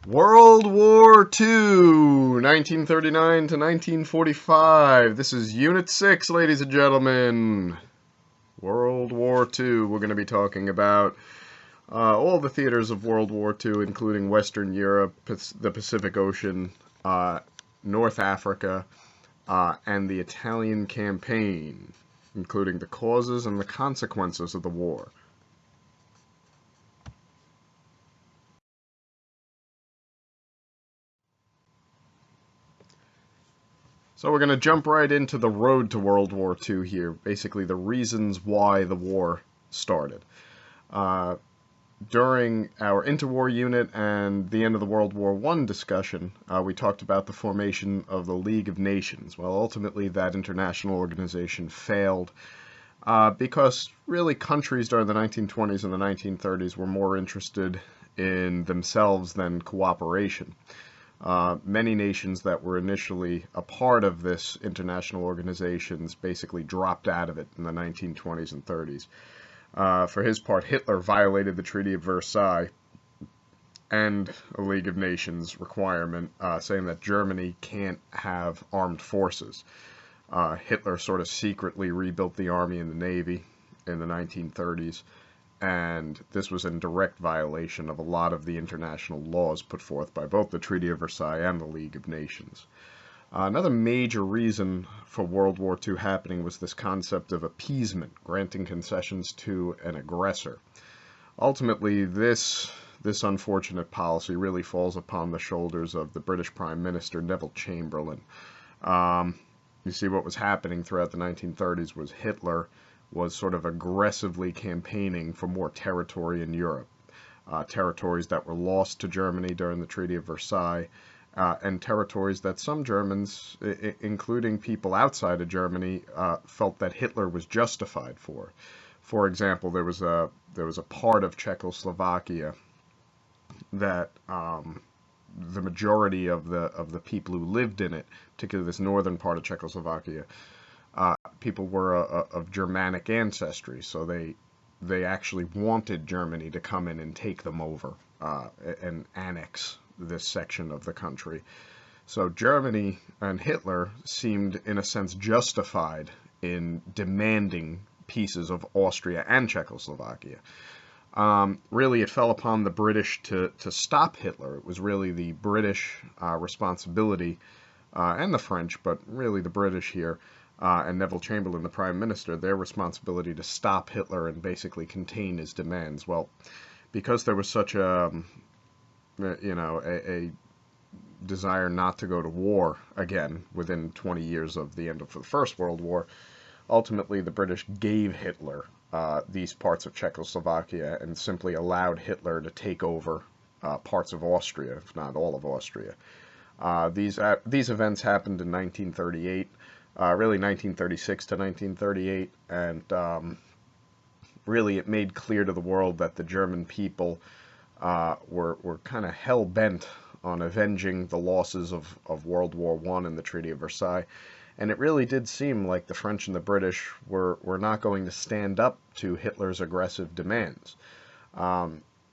World War II, 1939 to 1945. This is Unit 6, ladies and gentlemen. World War II. We're going to be talking about all the theaters of World War II, including Western Europe, the Pacific Ocean, North Africa, and the Italian campaign, including the causes and the consequences of the war. So we're going to jump right into the road to World War II here, basically the reasons why the war started. Uh, During our interwar unit and the end of the World War I discussion, we talked about the formation of the League of Nations. Well, ultimately that international organization failed because really countries during the 1920s and the 1930s were more interested in themselves than cooperation. Many nations that were initially a part of this international organizations basically dropped out of it in the 1920s and 30s. For his part, Hitler violated the Treaty of Versailles and a League of Nations requirement saying that Germany can't have armed forces. Hitler sort of secretly rebuilt the army and the navy in the 1930s, and this was in direct violation of a lot of the international laws put forth by both the Treaty of Versailles and the League of Nations. Another major reason for World War II happening was this concept of appeasement, granting concessions to an aggressor. Ultimately, this unfortunate policy really falls upon the shoulders of the British Prime Minister Neville Chamberlain. You see, what was happening throughout the 1930s was Hitler was sort of aggressively campaigning for more territory in Europe, territories that were lost to Germany during the Treaty of Versailles, and territories that some Germans, including people outside of Germany, felt that Hitler was justified for. For example, there was a part of Czechoslovakia that the majority of the people who lived in it, particularly this northern part of Czechoslovakia, people were of Germanic ancestry, so they actually wanted Germany to come in and take them over and annex this section of the country. So Germany and Hitler seemed, in a sense, justified in demanding pieces of Austria and Czechoslovakia. Really, it fell upon the British to stop Hitler. It was really the British responsibility, and the French, but really the British here, and Neville Chamberlain, the Prime Minister, their responsibility to stop Hitler and basically contain his demands. Well, because there was such a desire not to go to war again within 20 years of the end of the First World War, ultimately the British gave Hitler these parts of Czechoslovakia and simply allowed Hitler to take over parts of Austria, if not all of Austria. These events happened in 1938, really 1936 to 1938, and really it made clear to the world that the German people were kind of hell-bent on avenging the losses of World War I and the Treaty of Versailles. And it really did seem like the French and the British were not going to stand up to Hitler's aggressive demands.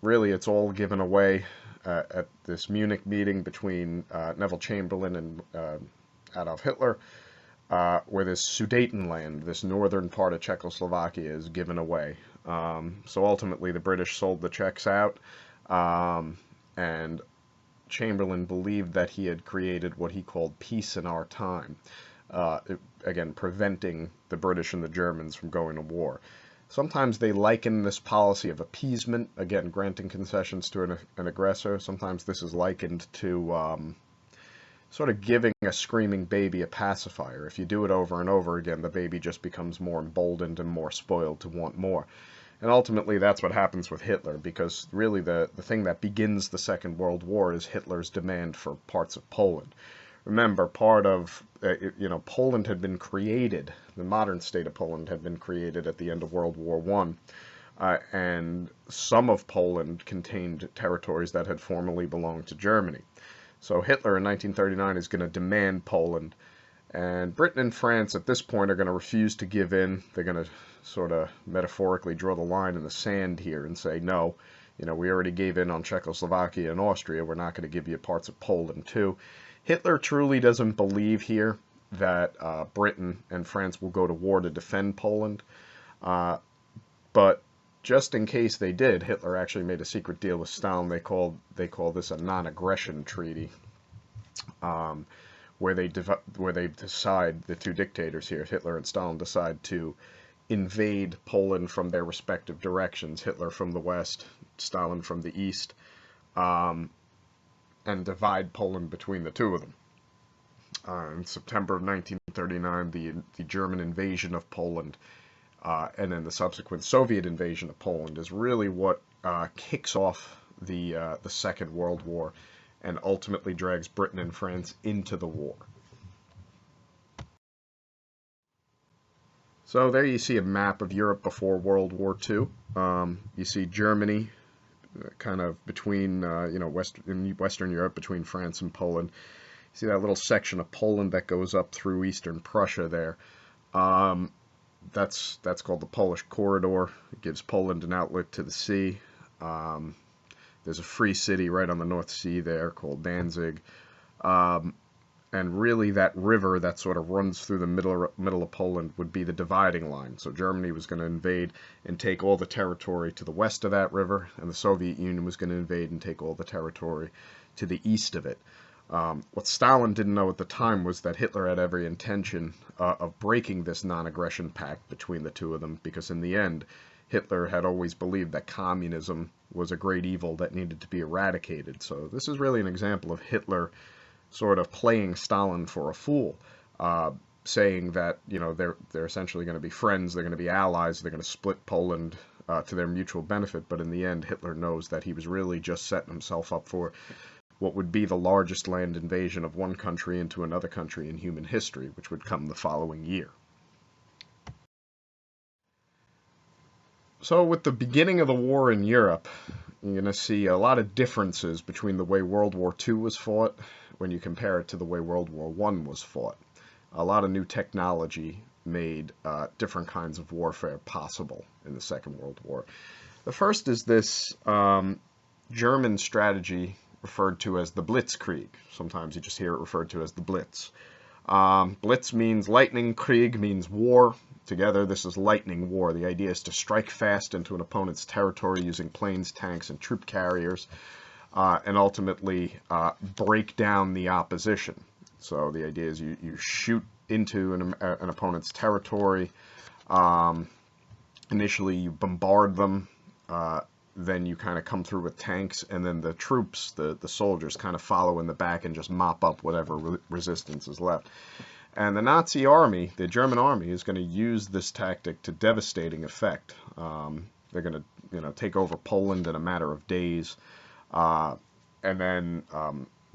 Really, it's all given away at this Munich meeting between Neville Chamberlain and Adolf Hitler, where this Sudetenland, this northern part of Czechoslovakia, is given away. So ultimately, the British sold the Czechs out, and Chamberlain believed that he had created what he called peace in our time, again, preventing the British and the Germans from going to war. Sometimes they liken this policy of appeasement, again, granting concessions to an aggressor. Sometimes this is likened to sort of giving a screaming baby a pacifier. If you do it over and over again, the baby just becomes more emboldened and more spoiled to want more. And ultimately, that's what happens with Hitler, because really the thing that begins the Second World War is Hitler's demand for parts of Poland. Remember, part of, Poland had been created, the modern state of Poland had been created at the end of World War I, and some of Poland contained territories that had formerly belonged to Germany. So Hitler in 1939 is going to demand Poland, and Britain and France at this point are going to refuse to give in. They're going to sort of metaphorically draw the line in the sand here and say, no, You know, we already gave in on Czechoslovakia and Austria. We're not going to give you parts of Poland too. Hitler truly doesn't believe here that Britain and France will go to war to defend Poland. But just in case they did, Hitler actually made a secret deal with Stalin. They call this a non-aggression treaty, where they decide, the two dictators here, Hitler and Stalin, decide to invade Poland from their respective directions. Hitler from the west, Stalin from the east, and divide Poland between the two of them. In September of 1939, the German invasion of Poland, and then the subsequent Soviet invasion of Poland, is really what kicks off the Second World War and ultimately drags Britain and France into the war. So there you see a map of Europe before World War II. You see Germany, kind of between, in Western Europe, between France and Poland. You see that little section of Poland that goes up through Eastern Prussia there. That's called the Polish Corridor. It gives Poland an outlet to the sea. There's a free city right on the North Sea there called Danzig. And really that river that sort of runs through the middle of Poland would be the dividing line. So Germany was going to invade and take all the territory to the west of that river, and the Soviet Union was going to invade and take all the territory to the east of it. What Stalin didn't know at the time was that Hitler had every intention of breaking this non-aggression pact between the two of them, because in the end, Hitler had always believed that communism was a great evil that needed to be eradicated. So this is really an example of Hitler sort of playing Stalin for a fool, saying that, you know, they're essentially going to be friends, they're going to be allies, they're going to split Poland to their mutual benefit. But in the end, Hitler knows that he was really just setting himself up for what would be the largest land invasion of one country into another country in human history, which would come the following year. So with the beginning of the war in Europe, you're going to see a lot of differences between the way World War II was fought when you compare it to the way World War I was fought. A lot of new technology made different kinds of warfare possible in the Second World War. The first is this German strategy referred to as the Blitzkrieg. Sometimes you just hear it referred to as the Blitz. Blitz means lightning, Krieg means war. Together, this is lightning war. The idea is to strike fast into an opponent's territory using planes, tanks, and troop carriers, and ultimately break down the opposition. So the idea is you shoot into an opponent's territory. Initially, you bombard them. Then you kind of come through with tanks, and then the troops, the soldiers, kind of follow in the back and just mop up whatever resistance is left. And the Nazi army, the German army, is going to use this tactic to devastating effect. They're going to, take over Poland in a matter of days. And then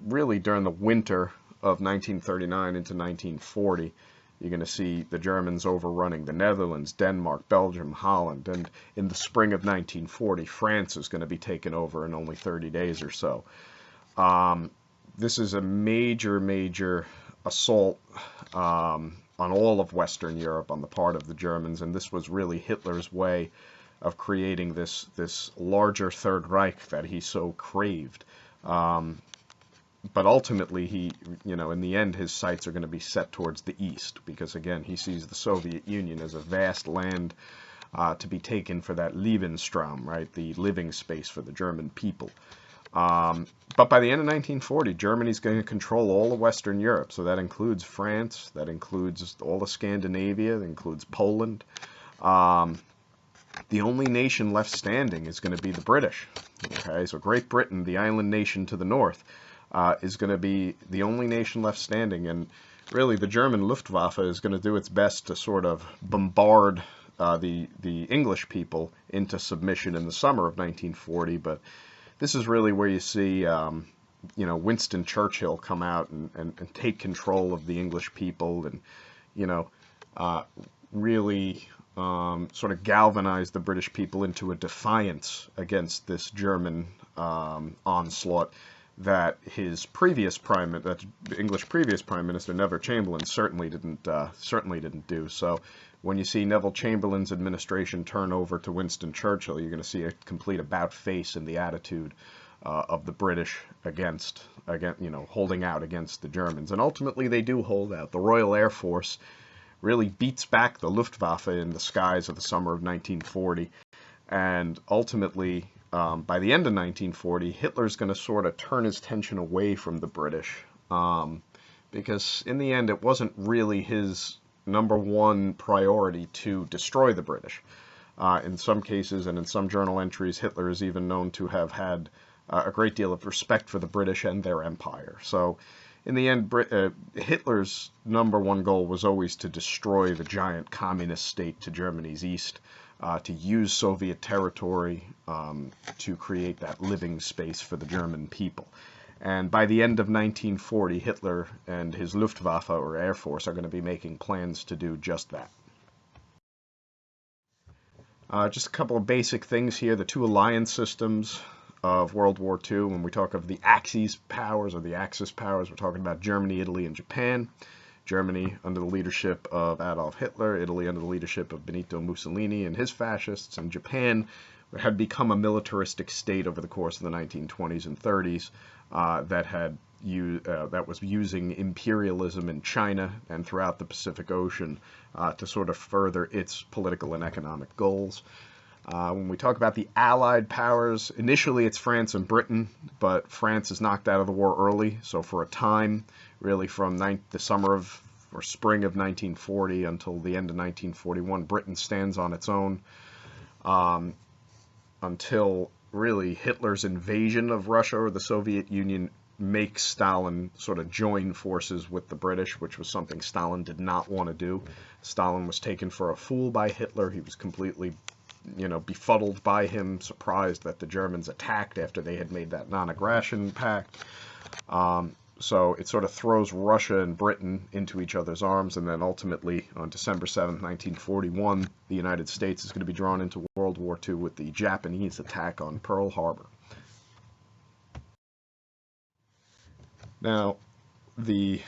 really during the winter of 1939 into 1940, you're going to see the Germans overrunning the Netherlands, Denmark, Belgium, Holland. And in the spring of 1940, France is going to be taken over in only 30 days or so. This is a major assault on all of Western Europe on the part of the Germans, and this was really Hitler's way of creating this larger Third Reich that he so craved. But ultimately, he, in the end, his sights are going to be set towards the east, because again, he sees the Soviet Union as a vast land to be taken for that Lebensraum, right, the living space for the German people. But by the end of 1940, Germany's going to control all of Western Europe. So that includes France, that includes all of Scandinavia, that includes Poland. The only nation left standing is going to be the British. Okay, so Great Britain, the island nation to the north, is going to be the only nation left standing. And really, the German Luftwaffe is going to do its best to sort of bombard the English people into submission in the summer of 1940, but this is really where you see, Winston Churchill come out and take control of the English people and, really sort of galvanize the British people into a defiance against this German onslaught that his previous that English previous Prime Minister Neville Chamberlain certainly didn't do. So when you see Neville Chamberlain's administration turn over to Winston Churchill, you're going to see a complete about-face in the attitude of the British holding out against the Germans. And ultimately they do hold out. The Royal Air Force really beats back the Luftwaffe in the skies of the summer of 1940. And ultimately, by the end of 1940, Hitler's going to sort of turn his attention away from the British, because in the end it wasn't really his number one priority to destroy the British. In some cases and in some journal entries, Hitler is even known to have had a great deal of respect for the British and their empire. So in the end, Hitler's number one goal was always to destroy the giant communist state to Germany's east, to use Soviet territory to create that living space for the German people. And by the end of 1940, Hitler and his Luftwaffe, or Air Force, are going to be making plans to do just that. Just a couple of basic things here. The two alliance systems of World War II. When we talk of the Axis powers, or the Axis powers, we're talking about Germany, Italy, and Japan. Germany under the leadership of Adolf Hitler, Italy under the leadership of Benito Mussolini and his fascists, and Japan had become a militaristic state over the course of the 1920s and 30s that was using imperialism in China and throughout the Pacific Ocean to sort of further its political and economic goals. When we talk about the Allied powers, initially it's France and Britain, but France is knocked out of the war early, so for a time, really from the summer of or spring of 1940 until the end of 1941, Britain stands on its own until really Hitler's invasion of Russia or the Soviet Union makes Stalin sort of join forces with the British, which was something Stalin did not want to do. Stalin was taken for a fool by Hitler. He was completely befuddled by him, surprised that the Germans attacked after they had made that non-aggression pact. So it sort of throws Russia and Britain into each other's arms, and then ultimately on December 7th, 1941, the United States is going to be drawn into World War II with the Japanese attack on Pearl Harbor. Now, the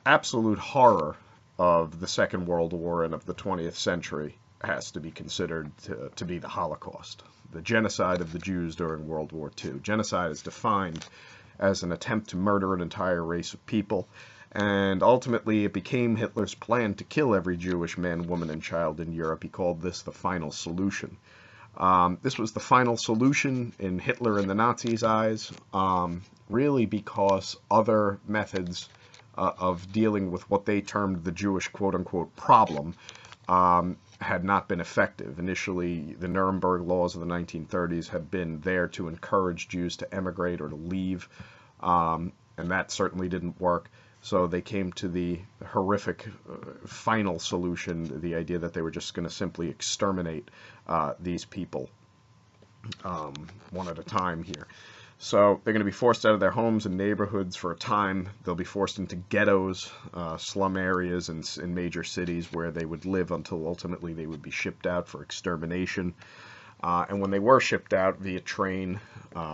absolute horror of the Second World War and of the 20th century has to be considered to be the Holocaust, the genocide of the Jews during World War II. Genocide is defined as an attempt to murder an entire race of people, and ultimately it became Hitler's plan to kill every Jewish man, woman, and child in Europe. He called this the final solution. This was the final solution in Hitler and the Nazis' eyes, really because other methods of dealing with what they termed the Jewish quote-unquote problem had not been effective. Initially, the Nuremberg laws of the 1930s had been there to encourage Jews to emigrate or to leave, and that certainly didn't work. So they came to the horrific final solution, the idea that they were just going to simply exterminate these people one at a time here. So they're going to be forced out of their homes and neighborhoods for a time. They'll be forced into ghettos, slum areas in major cities where they would live until ultimately they would be shipped out for extermination. And when they were shipped out via train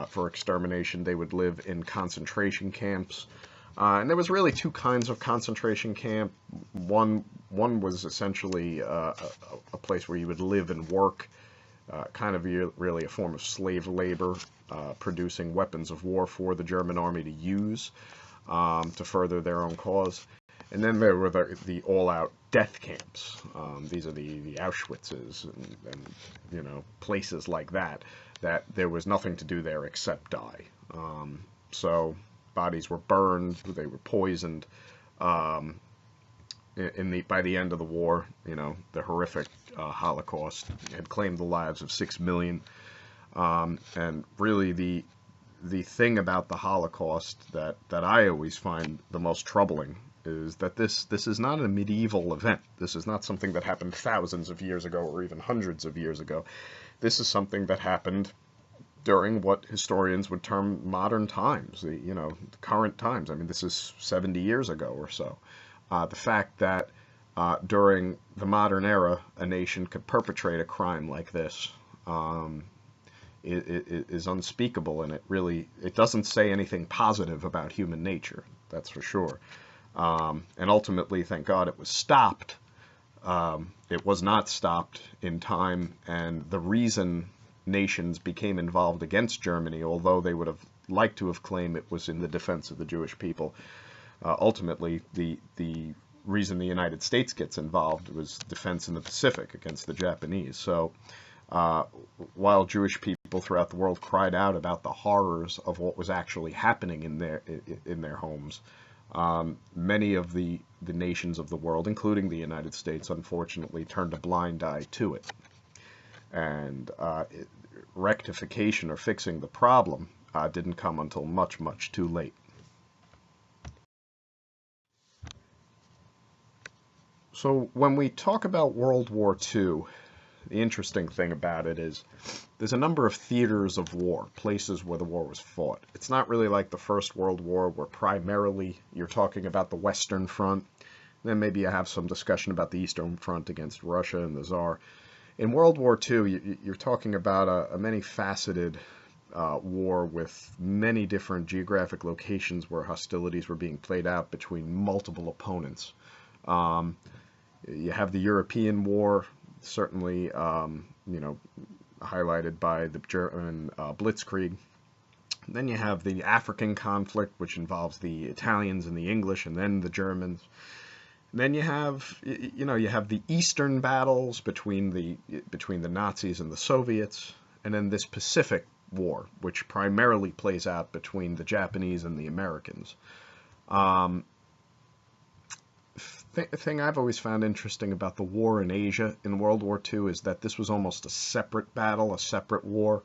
for extermination, they would live in concentration camps. And there was really two kinds of concentration camp. One was essentially a place where you would live and work, kind of really a form of slave labor, producing weapons of war for the German army to use to further their own cause. And then there were the all-out death camps. These are the Auschwitzes and places like that there was nothing to do there except die. So bodies were burned, they were poisoned. By the end of the war, the horrific Holocaust had claimed the lives of 6 million. And really the thing about the Holocaust that I always find the most troubling is that this is not a medieval event. This is not something that happened thousands of years ago or even hundreds of years ago. This is something that happened during what historians would term modern times, the current times. I mean, this is 70 years ago or so. The fact that during the modern era, a nation could perpetrate a crime like this is unspeakable, and it doesn't say anything positive about human nature. That's for sure. And ultimately, thank God, it was stopped. It was not stopped in time, and the reason nations became involved against Germany, although they would have liked to have claimed it was in the defense of the Jewish people, ultimately the reason the United States gets involved was defense in the Pacific against the Japanese. So while Jewish people throughout the world cried out about the horrors of what was actually happening in their homes, many of the nations of the world, including the United States, unfortunately turned a blind eye to it. And rectification or fixing the problem didn't come until much, much too late. So when we talk about World War II, the interesting thing about it is there's a number of theaters of war, places where the war was fought. It's not really like the First World War, where primarily you're talking about the Western Front. Then maybe you have some discussion about the Eastern Front against Russia and the Tsar. In World War II, you're talking about a many-faceted war with many different geographic locations where hostilities were being played out between multiple opponents. You have the European War, certainly, highlighted by the German Blitzkrieg. Then you have the African conflict, which involves the Italians and the English, and then the Germans. And then you have the Eastern battles between the Nazis and the Soviets, and then this Pacific War, which primarily plays out between the Japanese and the Americans. Thing I've always found interesting about the war in Asia in World War II is that this was almost a separate battle, a separate war.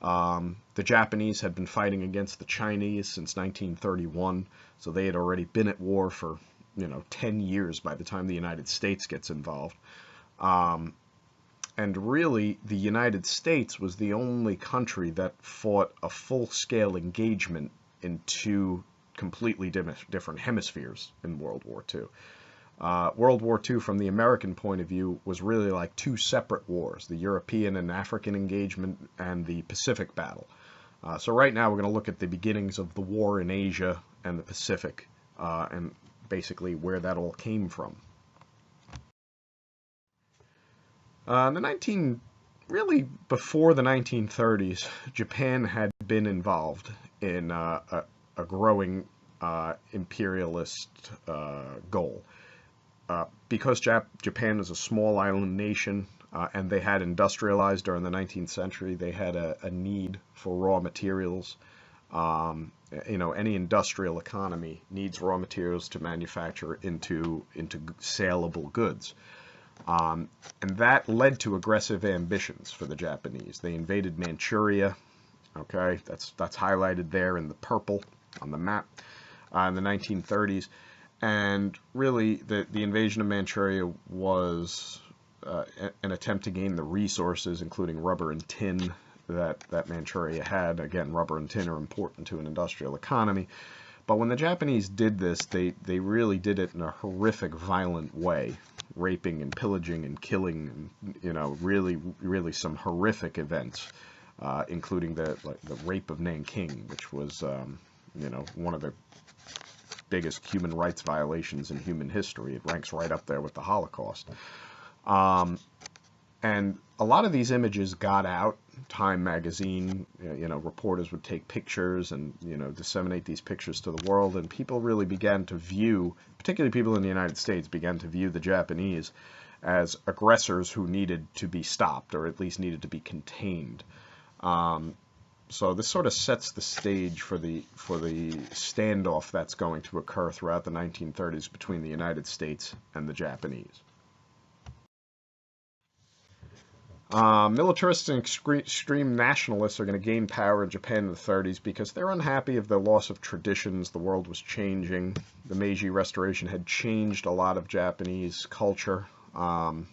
The Japanese had been fighting against the Chinese since 1931, so they had already been at war for 10 years by the time the United States gets involved. And really, the United States was the only country that fought a full-scale engagement in two completely different hemispheres in World War II. World War II, from the American point of view, was really like two separate wars, the European and African engagement and the Pacific battle. So right now we're going to look at the beginnings of the war in Asia and the Pacific, and basically where that all came from. Really before the 1930s, Japan had been involved in a growing imperialist goal. Because Japan is a small island nation, and they had industrialized during the 19th century, they had a need for raw materials. Any industrial economy needs raw materials to manufacture into saleable goods. And that led to aggressive ambitions for the Japanese. They invaded Manchuria. Okay, that's highlighted there in the purple on the map in the 1930s. And really, the invasion of Manchuria was an attempt to gain the resources, including rubber and tin, that Manchuria had. Again, rubber and tin are important to an industrial economy. But when the Japanese did this, they really did it in a horrific, violent way, raping and pillaging and killing, and really, really some horrific events, including the rape of Nanking, which was one of the biggest human rights violations in human history. It ranks right up there with the Holocaust. And a lot of these images got out. Time magazine, reporters would take pictures and, disseminate these pictures to the world. And people really began to view, particularly people in the United States, began to view the Japanese as aggressors who needed to be stopped, or at least needed to be contained. So this sort of sets the stage for the standoff that's going to occur throughout the 1930s between the United States and the Japanese. Militarists and extreme nationalists are going to gain power in Japan in the 30s because they're unhappy of the loss of traditions. The world was changing. The Meiji Restoration had changed a lot of Japanese culture. The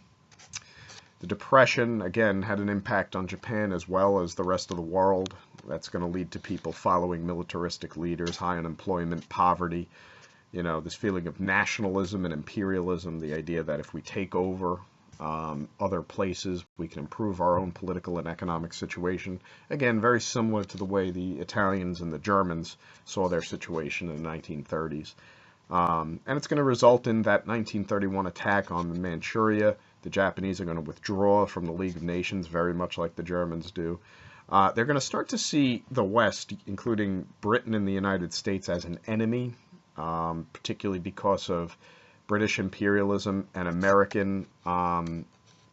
Depression, again, had an impact on Japan as well as the rest of the world. That's going to lead to people following militaristic leaders, high unemployment, poverty, this feeling of nationalism and imperialism, the idea that if we take over other places. We can improve our own political and economic situation. Again, very similar to the way the Italians and the Germans saw their situation in the 1930s. And it's going to result in that 1931 attack on Manchuria. The Japanese are going to withdraw from the League of Nations, very much like the Germans do. They're going to start to see the West, including Britain and the United States, as an enemy, particularly because of British imperialism and American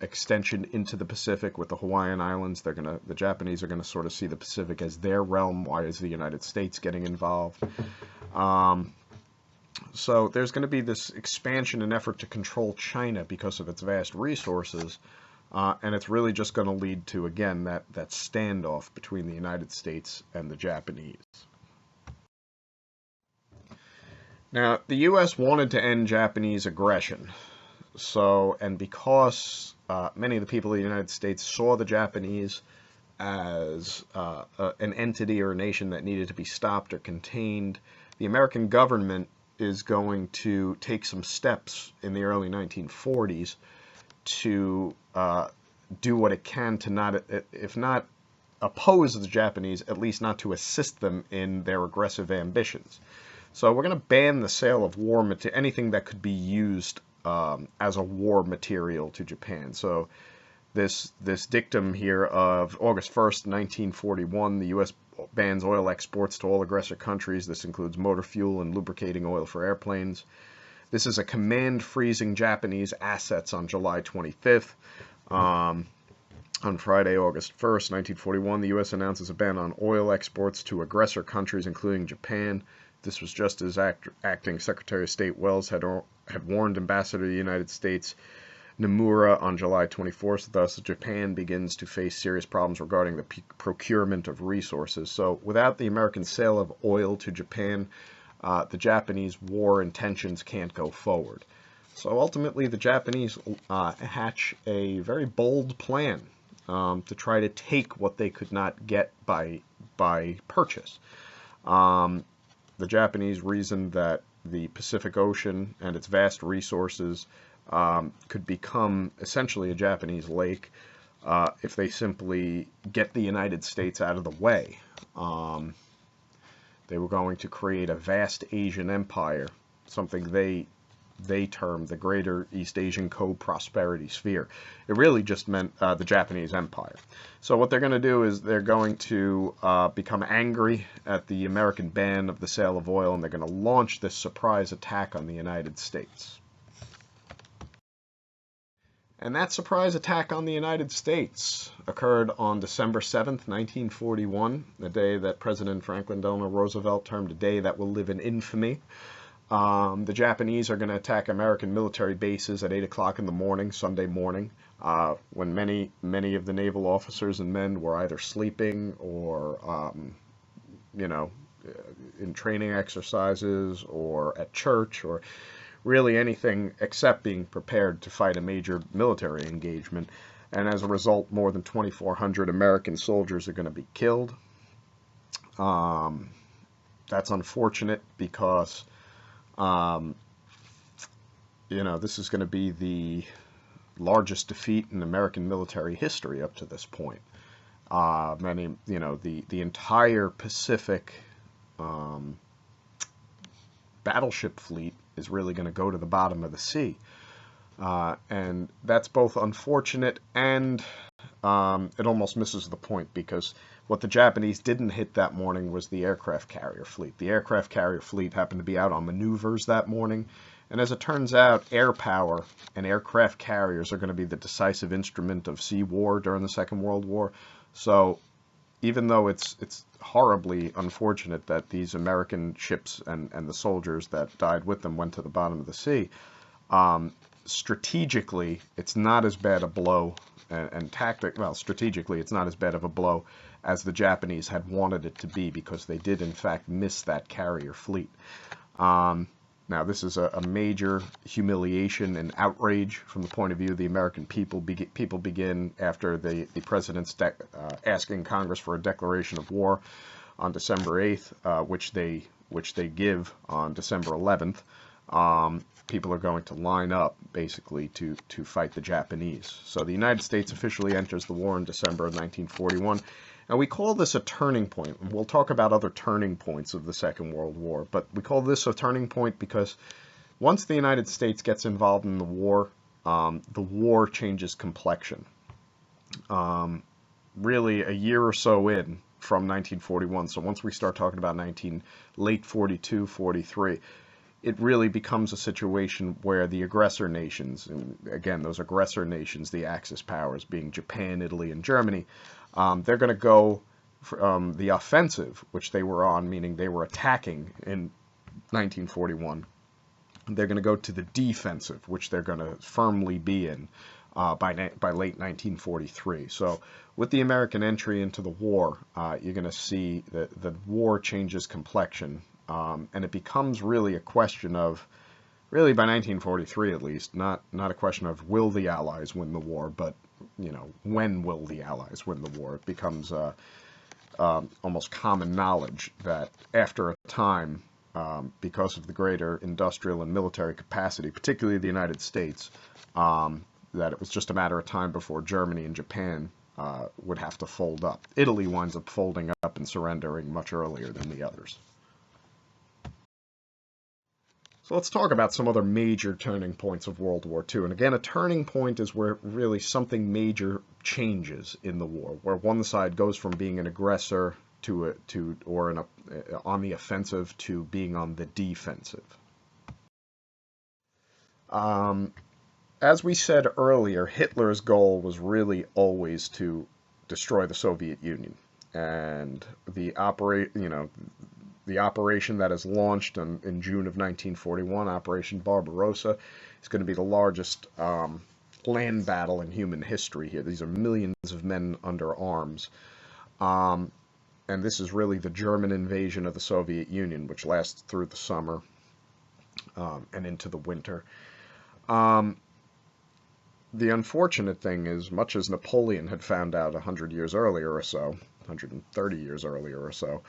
extension into the Pacific with the Hawaiian Islands. The Japanese are going to sort of see the Pacific as their realm. Why is the United States getting involved? So there's going to be this expansion and effort to control China because of its vast resources. And it's really just going to lead to, again, that standoff between the United States and the Japanese. Now, the U.S. wanted to end Japanese aggression. And because many of the people of the United States saw the Japanese as an entity or a nation that needed to be stopped or contained, the American government is going to take some steps in the early 1940s to do what it can to not, if not oppose the Japanese, at least not to assist them in their aggressive ambitions. So we're going to ban the sale of war material, anything that could be used as a war material to Japan. So this dictum here of August 1st, 1941, the U.S. bans oil exports to all aggressor countries. This includes motor fuel and lubricating oil for airplanes. This is a command freezing Japanese assets on July 25th. On Friday, August 1st, 1941, the U.S. announces a ban on oil exports to aggressor countries, including Japan. This was just as acting Secretary of State Wells had warned Ambassador of the United States Nomura on July 24th. Thus, Japan begins to face serious problems regarding the procurement of resources. So without the American sale of oil to Japan, the Japanese war intentions can't go forward. So ultimately, the Japanese hatch a very bold plan to try to take what they could not get by purchase. The Japanese reasoned that the Pacific Ocean and its vast resources could become essentially a Japanese lake if they simply get the United States out of the way. They were going to create a vast Asian empire, something they termed the Greater East Asian Co-Prosperity Sphere. It really just meant the Japanese Empire. So what they're going to do is they're going to become angry at the American ban of the sale of oil, and they're going to launch this surprise attack on the United States. And that surprise attack on the United States occurred on December 7th, 1941, the day that President Franklin Delano Roosevelt termed a day that will live in infamy. The Japanese are going to attack American military bases at 8 o'clock in the morning, Sunday morning, when many of the naval officers and men were either sleeping or, in training exercises or at church or really anything except being prepared to fight a major military engagement. And as a result, more than 2,400 American soldiers are going to be killed. That's unfortunate because this is going to be the largest defeat in American military history up to this point. The entire Pacific battleship fleet is really going to go to the bottom of the sea. And that's both unfortunate and it almost misses the point, because what the Japanese didn't hit that morning was the aircraft carrier fleet. The aircraft carrier fleet happened to be out on maneuvers that morning. And as it turns out, air power and aircraft carriers are going to be the decisive instrument of sea war during the Second World War. So even though it's horribly unfortunate that these American ships and the soldiers that died with them went to the bottom of the sea, strategically, it's not as bad a blow, strategically, it's not as bad of a blow as the Japanese had wanted it to be, because they did, in fact, miss that carrier fleet. Now, this is a major humiliation and outrage from the point of view of the American people. People begin, after the president's asking Congress for a declaration of war on December 8th, which they give on December 11th. People are going to line up basically to fight the Japanese. So the United States officially enters the war in December of 1941. And we call this a turning point. We'll talk about other turning points of the Second World War, but we call this a turning point because once the United States gets involved in the war changes complexion. Really, a year or so in from 1941, so once we start talking about late 42, 43, it really becomes a situation where the aggressor nations, and again, those aggressor nations, the Axis powers being Japan, Italy, and Germany, they're going to go from the offensive, which they were on, meaning they were attacking in 1941. They're going to go to the defensive, which they're going to firmly be in by late 1943. So with the American entry into the war, you're going to see that the war changes complexion, and it becomes really a question of, really by 1943 at least, not a question of will the Allies win the war, but when will the Allies win the war? It becomes almost common knowledge that after a time, because of the greater industrial and military capacity, particularly the United States, that it was just a matter of time before Germany and Japan would have to fold up. Italy winds up folding up and surrendering much earlier than the others. So let's talk about some other major turning points of World War II. And again, a turning point is where really something major changes in the war, where one side goes from being an aggressor on the offensive to being on the defensive. As we said earlier, Hitler's goal was really always to destroy the Soviet Union, and the operation that is launched in June of 1941, Operation Barbarossa, is going to be the largest land battle in human history here. These are millions of men under arms. And this is really the German invasion of the Soviet Union, which lasts through the summer and into the winter. The unfortunate thing is, much as Napoleon had found out 100 years earlier or so, 130 years earlier or so,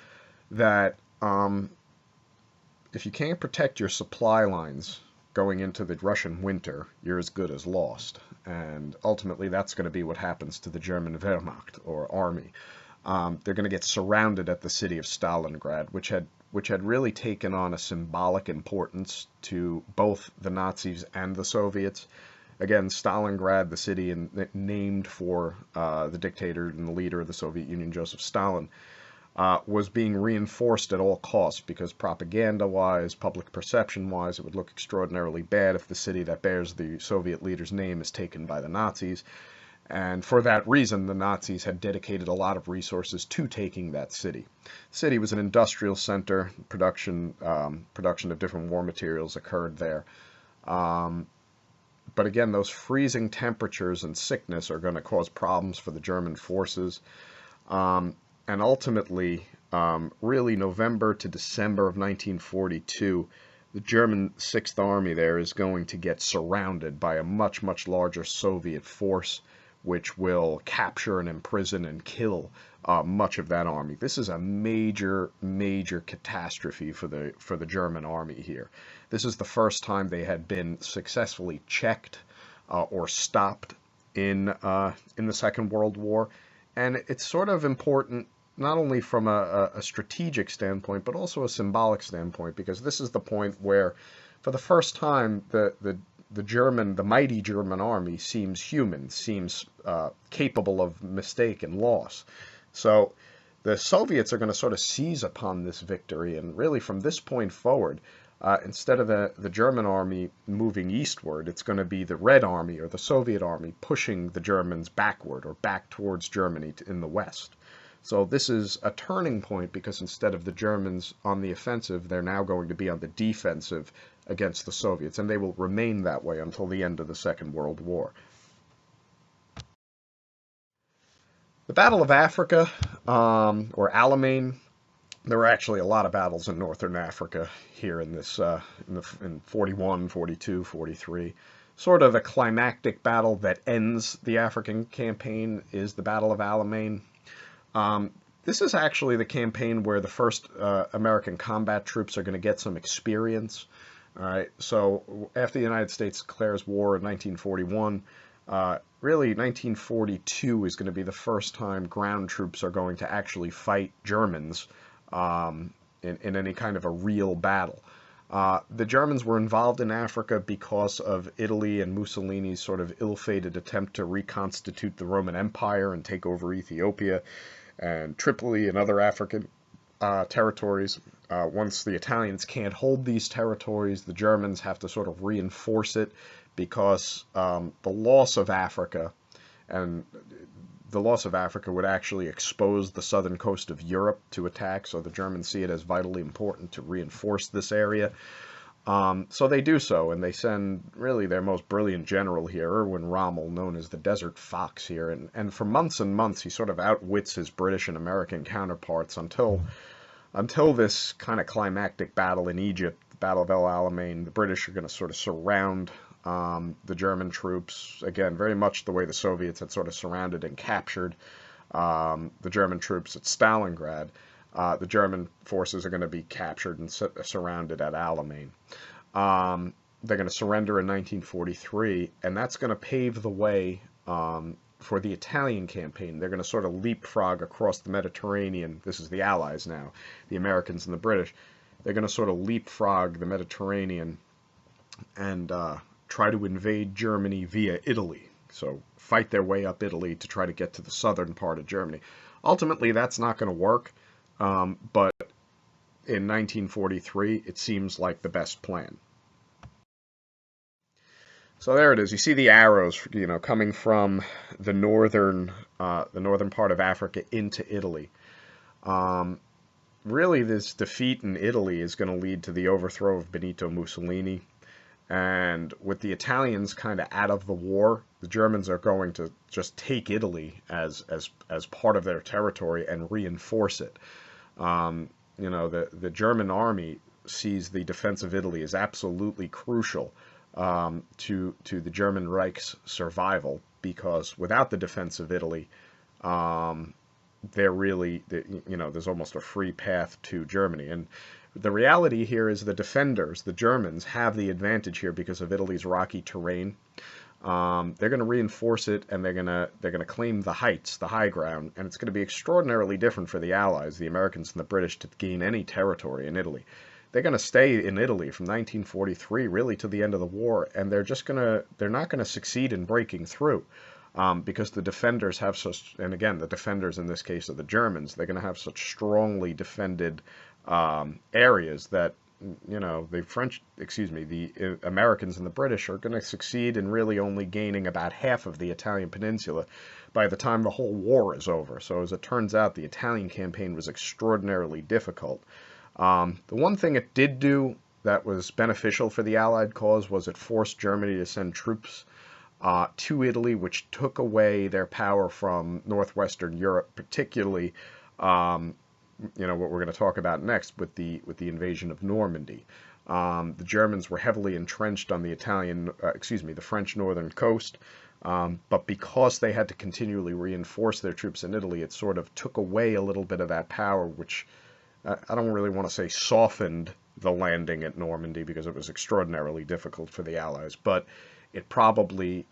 that if you can't protect your supply lines going into the Russian winter, you're as good as lost. And ultimately, that's going to be what happens to the German Wehrmacht, or army. They're going to get surrounded at the city of Stalingrad, which had really taken on a symbolic importance to both the Nazis and the Soviets. Again, Stalingrad, the city named for the dictator and the leader of the Soviet Union, Joseph Stalin, was being reinforced at all costs because propaganda-wise, public perception-wise, it would look extraordinarily bad if the city that bears the Soviet leader's name is taken by the Nazis. And for that reason, the Nazis had dedicated a lot of resources to taking that city. The city was an industrial center. Production of different war materials occurred there. But again, those freezing temperatures and sickness are going to cause problems for the German forces. And ultimately, really November to December of 1942, the German 6th Army there is going to get surrounded by a much, much larger Soviet force, which will capture and imprison and kill much of that army. This is a major, major catastrophe for the German army here. This is the first time they had been successfully checked or stopped in the Second World War, and it's sort of important not only from a strategic standpoint, but also a symbolic standpoint, because this is the point where, for the first time, the mighty German army seems human, seems capable of mistake and loss. So the Soviets are going to sort of seize upon this victory, and really from this point forward, instead of the German army moving eastward, it's going to be the Red Army or the Soviet army pushing the Germans backward or back towards Germany in the west. So this is a turning point because instead of the Germans on the offensive, they're now going to be on the defensive against the Soviets, and they will remain that way until the end of the Second World War. The Battle of Africa, or Alamein, there were actually a lot of battles in northern Africa here in this in 41, 42, 43. Sort of a climactic battle that ends the African campaign is the Battle of Alamein. This is actually the campaign where the first American combat troops are going to get some experience. All right, so after the United States declares war in 1941, really 1942 is going to be the first time ground troops are going to actually fight Germans in any kind of a real battle. The Germans were involved in Africa because of Italy and Mussolini's sort of ill-fated attempt to reconstitute the Roman Empire and take over Ethiopia and Tripoli and other African territories. Once the Italians can't hold these territories, the Germans have to sort of reinforce it because the loss of Africa and the loss of Africa would actually expose the southern coast of Europe to attack, so the Germans see it as vitally important to reinforce this area. So they do so, and they send really their most brilliant general here, Erwin Rommel, known as the Desert Fox here, and for months and months he sort of outwits his British and American counterparts until this kind of climactic battle in Egypt, the Battle of El Alamein. The British are going to sort of surround the German troops, again, very much the way the Soviets had sort of surrounded and captured the German troops at Stalingrad. The German forces are going to be captured and surrounded at Alamein. They're going to surrender in 1943, and that's going to pave the way for the Italian campaign. They're going to sort of leapfrog across the Mediterranean. This is the Allies now, the Americans and the British. They're going to sort of leapfrog the Mediterranean and try to invade Germany via Italy. So fight their way up Italy to try to get to the southern part of Germany. Ultimately, that's not going to work, but in 1943, it seems like the best plan. So there it is. You see the arrows, coming from the northern part of Africa into Italy. Really, this defeat in Italy is going to lead to the overthrow of Benito Mussolini. And with the Italians kind of out of the war, the Germans are going to just take Italy as part of their territory and reinforce it. The German army sees the defense of Italy as absolutely crucial to the German Reich's survival, because without the defense of Italy, there's almost a free path to Germany. And the reality here is the defenders, the Germans, have the advantage here because of Italy's rocky terrain. They're going to reinforce it, and they're going to claim the heights, the high ground, and it's going to be extraordinarily different for the Allies, the Americans and the British, to gain any territory in Italy. They're going to stay in Italy from 1943 really to the end of the war, and they're not going to succeed in breaking through. Because the defenders have such, and again, the defenders in this case are the Germans, they're going to have such strongly defended areas that, the Americans and the British are going to succeed in really only gaining about half of the Italian peninsula by the time the whole war is over. So as it turns out, the Italian campaign was extraordinarily difficult. The one thing it did do that was beneficial for the Allied cause was it forced Germany to send troops to Italy, which took away their power from northwestern Europe, particularly, what we're going to talk about next with the invasion of Normandy. The Germans were heavily entrenched on the French northern coast, but because they had to continually reinforce their troops in Italy, it sort of took away a little bit of that power, which I don't really want to say softened the landing at Normandy, because it was extraordinarily difficult for the Allies, but it probably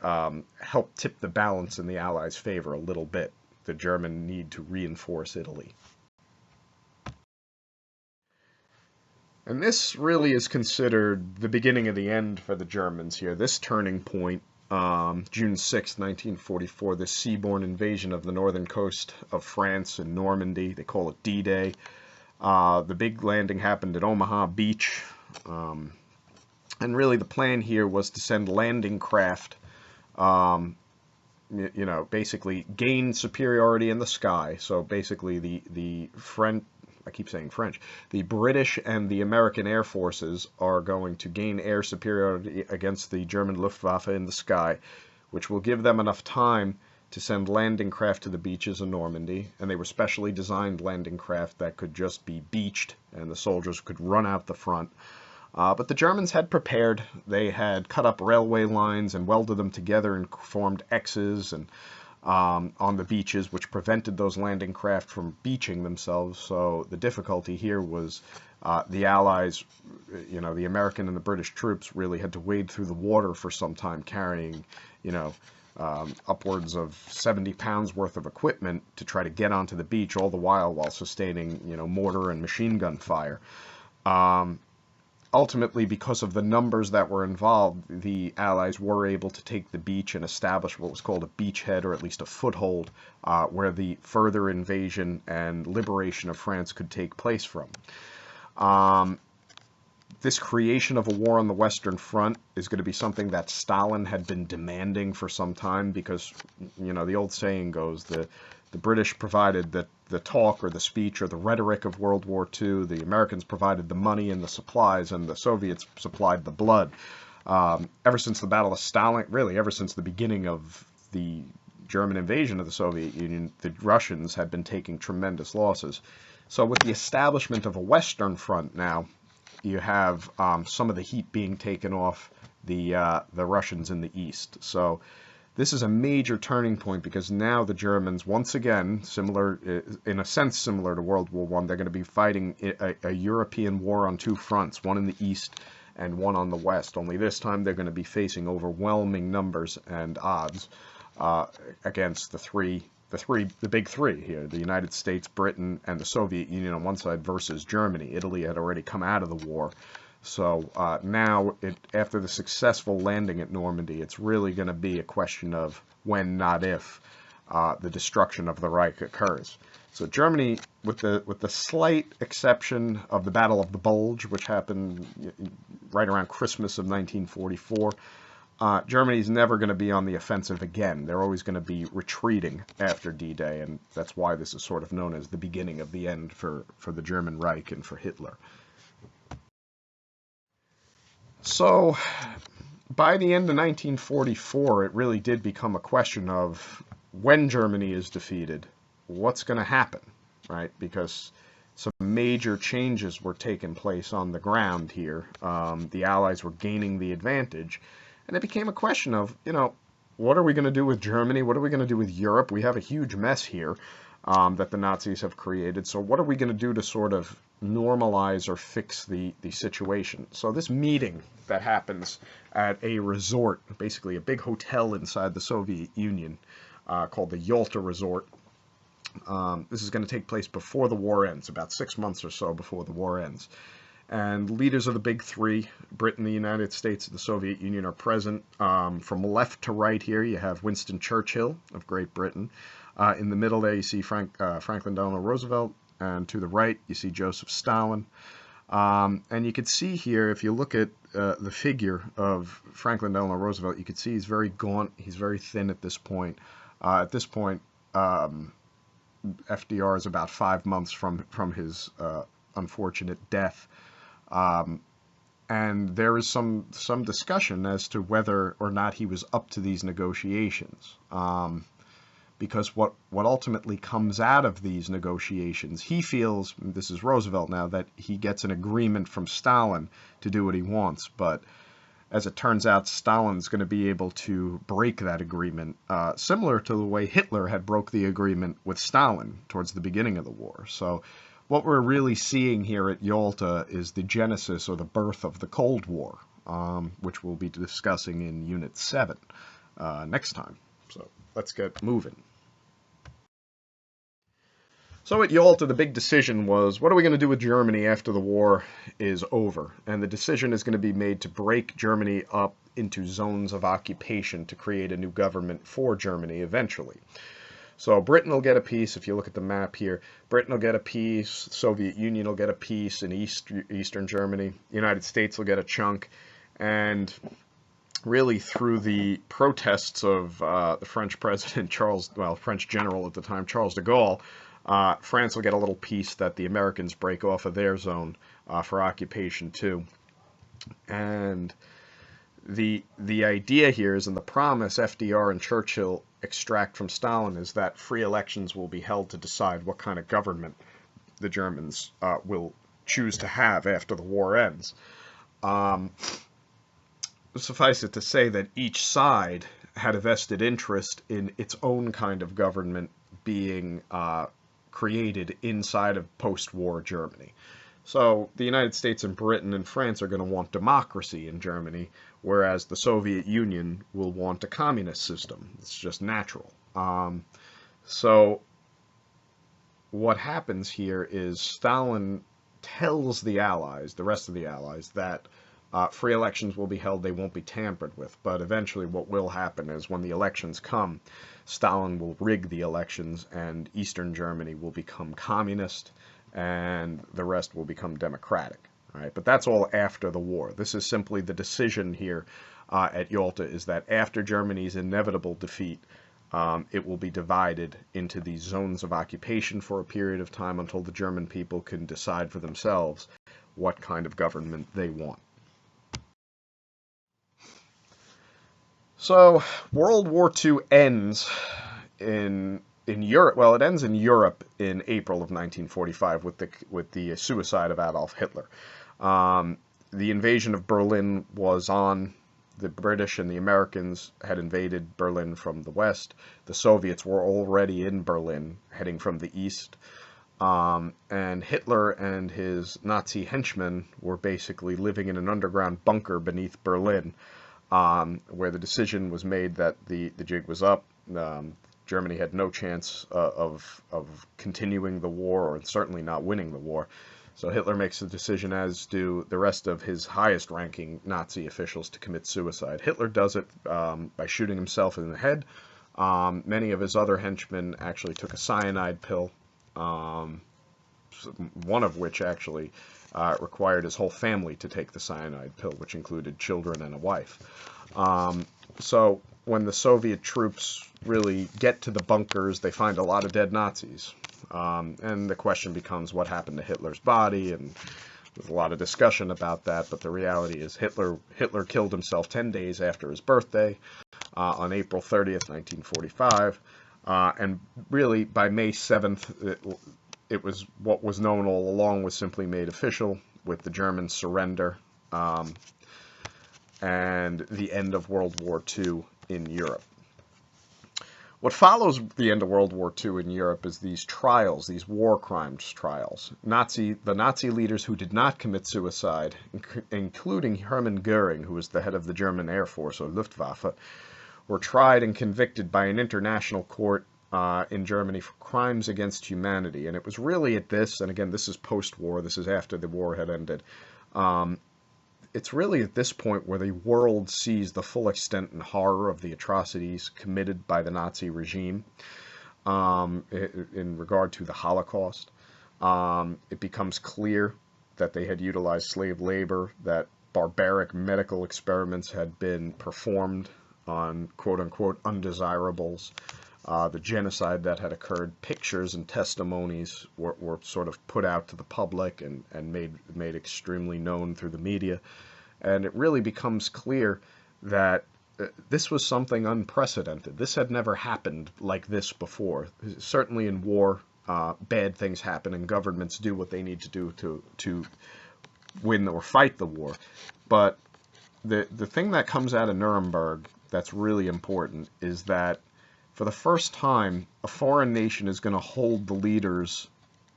helped tip the balance in the Allies' favor a little bit, the German need to reinforce Italy. And this really is considered the beginning of the end for the Germans here. This turning point, June 6, 1944, this seaborne invasion of the northern coast of France and Normandy. They call it D-Day. The big landing happened at Omaha Beach. And really the plan here was to send landing craft, basically gain superiority in the sky. So basically the French, I keep saying French, the British and the American air forces are going to gain air superiority against the German Luftwaffe in the sky, which will give them enough time to send landing craft to the beaches in Normandy. And they were specially designed landing craft that could just be beached and the soldiers could run out the front. But the Germans had prepared. They had cut up railway lines and welded them together and formed X's and on the beaches, which prevented those landing craft from beaching themselves. So the difficulty here was the Allies the American and the British troops really had to wade through the water for some time, carrying, you know, upwards of 70 pounds worth of equipment to try to get onto the beach, all the while sustaining, mortar and machine gun fire. Ultimately, because of the numbers that were involved, the Allies were able to take the beach and establish what was called a beachhead, or at least a foothold, where the further invasion and liberation of France could take place from. This creation of a war on the Western Front is going to be something that Stalin had been demanding for some time, because, the old saying goes, the British provided the talk or the speech or the rhetoric of World War II, the Americans provided the money and the supplies, and the Soviets supplied the blood. Ever since the Battle of Stalin, really ever since the beginning of the German invasion of the Soviet Union, the Russians had been taking tremendous losses. So with the establishment of a Western Front now, you have some of the heat being taken off the Russians in the east. So this is a major turning point, because now the Germans, once again, in a sense similar to World War I, they're going to be fighting a European war on two fronts, one in the east and one on the west. Only this time they're going to be facing overwhelming numbers and odds against the big three here, the United States, Britain, and the Soviet Union on one side versus Germany. Italy had already come out of the war. So now, after the successful landing at Normandy, it's really going to be a question of when, not if, the destruction of the Reich occurs. So Germany, with the slight exception of the Battle of the Bulge, which happened right around Christmas of 1944, Germany's never going to be on the offensive again. They're always going to be retreating after D-Day, and that's why this is sort of known as the beginning of the end for the German Reich and for Hitler. So, by the end of 1944, it really did become a question of, when Germany is defeated, what's going to happen, right? Because some major changes were taking place on the ground here. The Allies were gaining the advantage, and it became a question of, what are we going to do with Germany? What are we going to do with Europe? We have a huge mess here that the Nazis have created. So what are we going to do to sort of normalize or fix the situation? So this meeting that happens at a resort, basically a big hotel inside the Soviet Union, called the Yalta Resort. This is going to take place before the war ends, about 6 months or so before the war ends. And leaders of the big three, Britain, the United States, and the Soviet Union, are present. From left to right here, you have Winston Churchill of Great Britain. In the middle there, you see Franklin Delano Roosevelt. And to the right, you see Joseph Stalin. And you can see here, if you look at the figure of Franklin Delano Roosevelt, you can see he's very gaunt. He's very thin at this point. At this point, FDR is about 5 months from his unfortunate death. And there is some discussion as to whether or not he was up to these negotiations. Because what ultimately comes out of these negotiations, he feels, this is Roosevelt now, that he gets an agreement from Stalin to do what he wants. But as it turns out, Stalin's going to be able to break that agreement, similar to the way Hitler had broke the agreement with Stalin towards the beginning of the war. So what we're really seeing here at Yalta is the genesis or the birth of the Cold War, which we'll be discussing in Unit 7 next time. So let's get moving. So at Yalta, the big decision was, what are we going to do with Germany after the war is over? And the decision is going to be made to break Germany up into zones of occupation to create a new government for Germany eventually. So Britain will get a piece. If you look at the map here, Britain will get a piece, the Soviet Union will get a piece in eastern Germany, the United States will get a chunk, and really through the protests of the French president, French general at the time, Charles de Gaulle, France will get a little piece that the Americans break off of their zone for occupation too. And the idea here is, and the promise FDR and Churchill extract from Stalin, is that free elections will be held to decide what kind of government the Germans will choose to have after the war ends. Suffice it to say that each side had a vested interest in its own kind of government being created inside of post-war Germany. So the United States and Britain and France are going to want democracy in Germany, whereas the Soviet Union will want a communist system. It's just natural. So what happens here is Stalin tells the Allies, the rest of the Allies, that free elections will be held, they won't be tampered with. But eventually what will happen is when the elections come, Stalin will rig the elections and Eastern Germany will become communist and the rest will become democratic. All right? But that's all after the war. This is simply the decision here at Yalta is that after Germany's inevitable defeat, it will be divided into these zones of occupation for a period of time until the German people can decide for themselves what kind of government they want. So World War II ends in Europe. Well, it ends in Europe in April of 1945 with the suicide of Adolf Hitler. The invasion of Berlin was on. The British and the Americans had invaded Berlin from the west. The Soviets were already in Berlin, heading from the east. And Hitler and his Nazi henchmen were basically living in an underground bunker beneath Berlin, where the decision was made that the jig was up. Germany had no chance of continuing the war, or certainly not winning the war. So Hitler makes the decision, as do the rest of his highest-ranking Nazi officials, to commit suicide. Hitler does it by shooting himself in the head. Many of his other henchmen actually took a cyanide pill, one of which actually required his whole family to take the cyanide pill, which included children and a wife. So when the Soviet troops really get to the bunkers, they find a lot of dead Nazis. And the question becomes what happened to Hitler's body, and there's a lot of discussion about that, but the reality is Hitler killed himself 10 days after his birthday, on April 30th, 1945, and really by May 7th, it was what was known all along was simply made official with the German surrender and the end of World War II in Europe. What follows the end of World War II in Europe is these trials, these war crimes trials. The Nazi leaders who did not commit suicide, including Hermann Goering, who was the head of the German Air Force, or Luftwaffe, were tried and convicted by an international court in Germany for crimes against humanity. And it was really at this, and again, this is post-war, this is after the war had ended, it's really at this point where the world sees the full extent and horror of the atrocities committed by the Nazi regime in regard to the Holocaust. It becomes clear that they had utilized slave labor, that barbaric medical experiments had been performed on quote-unquote undesirables. The genocide that had occurred, pictures and testimonies were sort of put out to the public and made extremely known through the media. And it really becomes clear that this was something unprecedented. This had never happened like this before. Certainly in war, bad things happen and governments do what they need to do to win or fight the war. But the thing that comes out of Nuremberg that's really important is that for the first time, a foreign nation is going to hold the leaders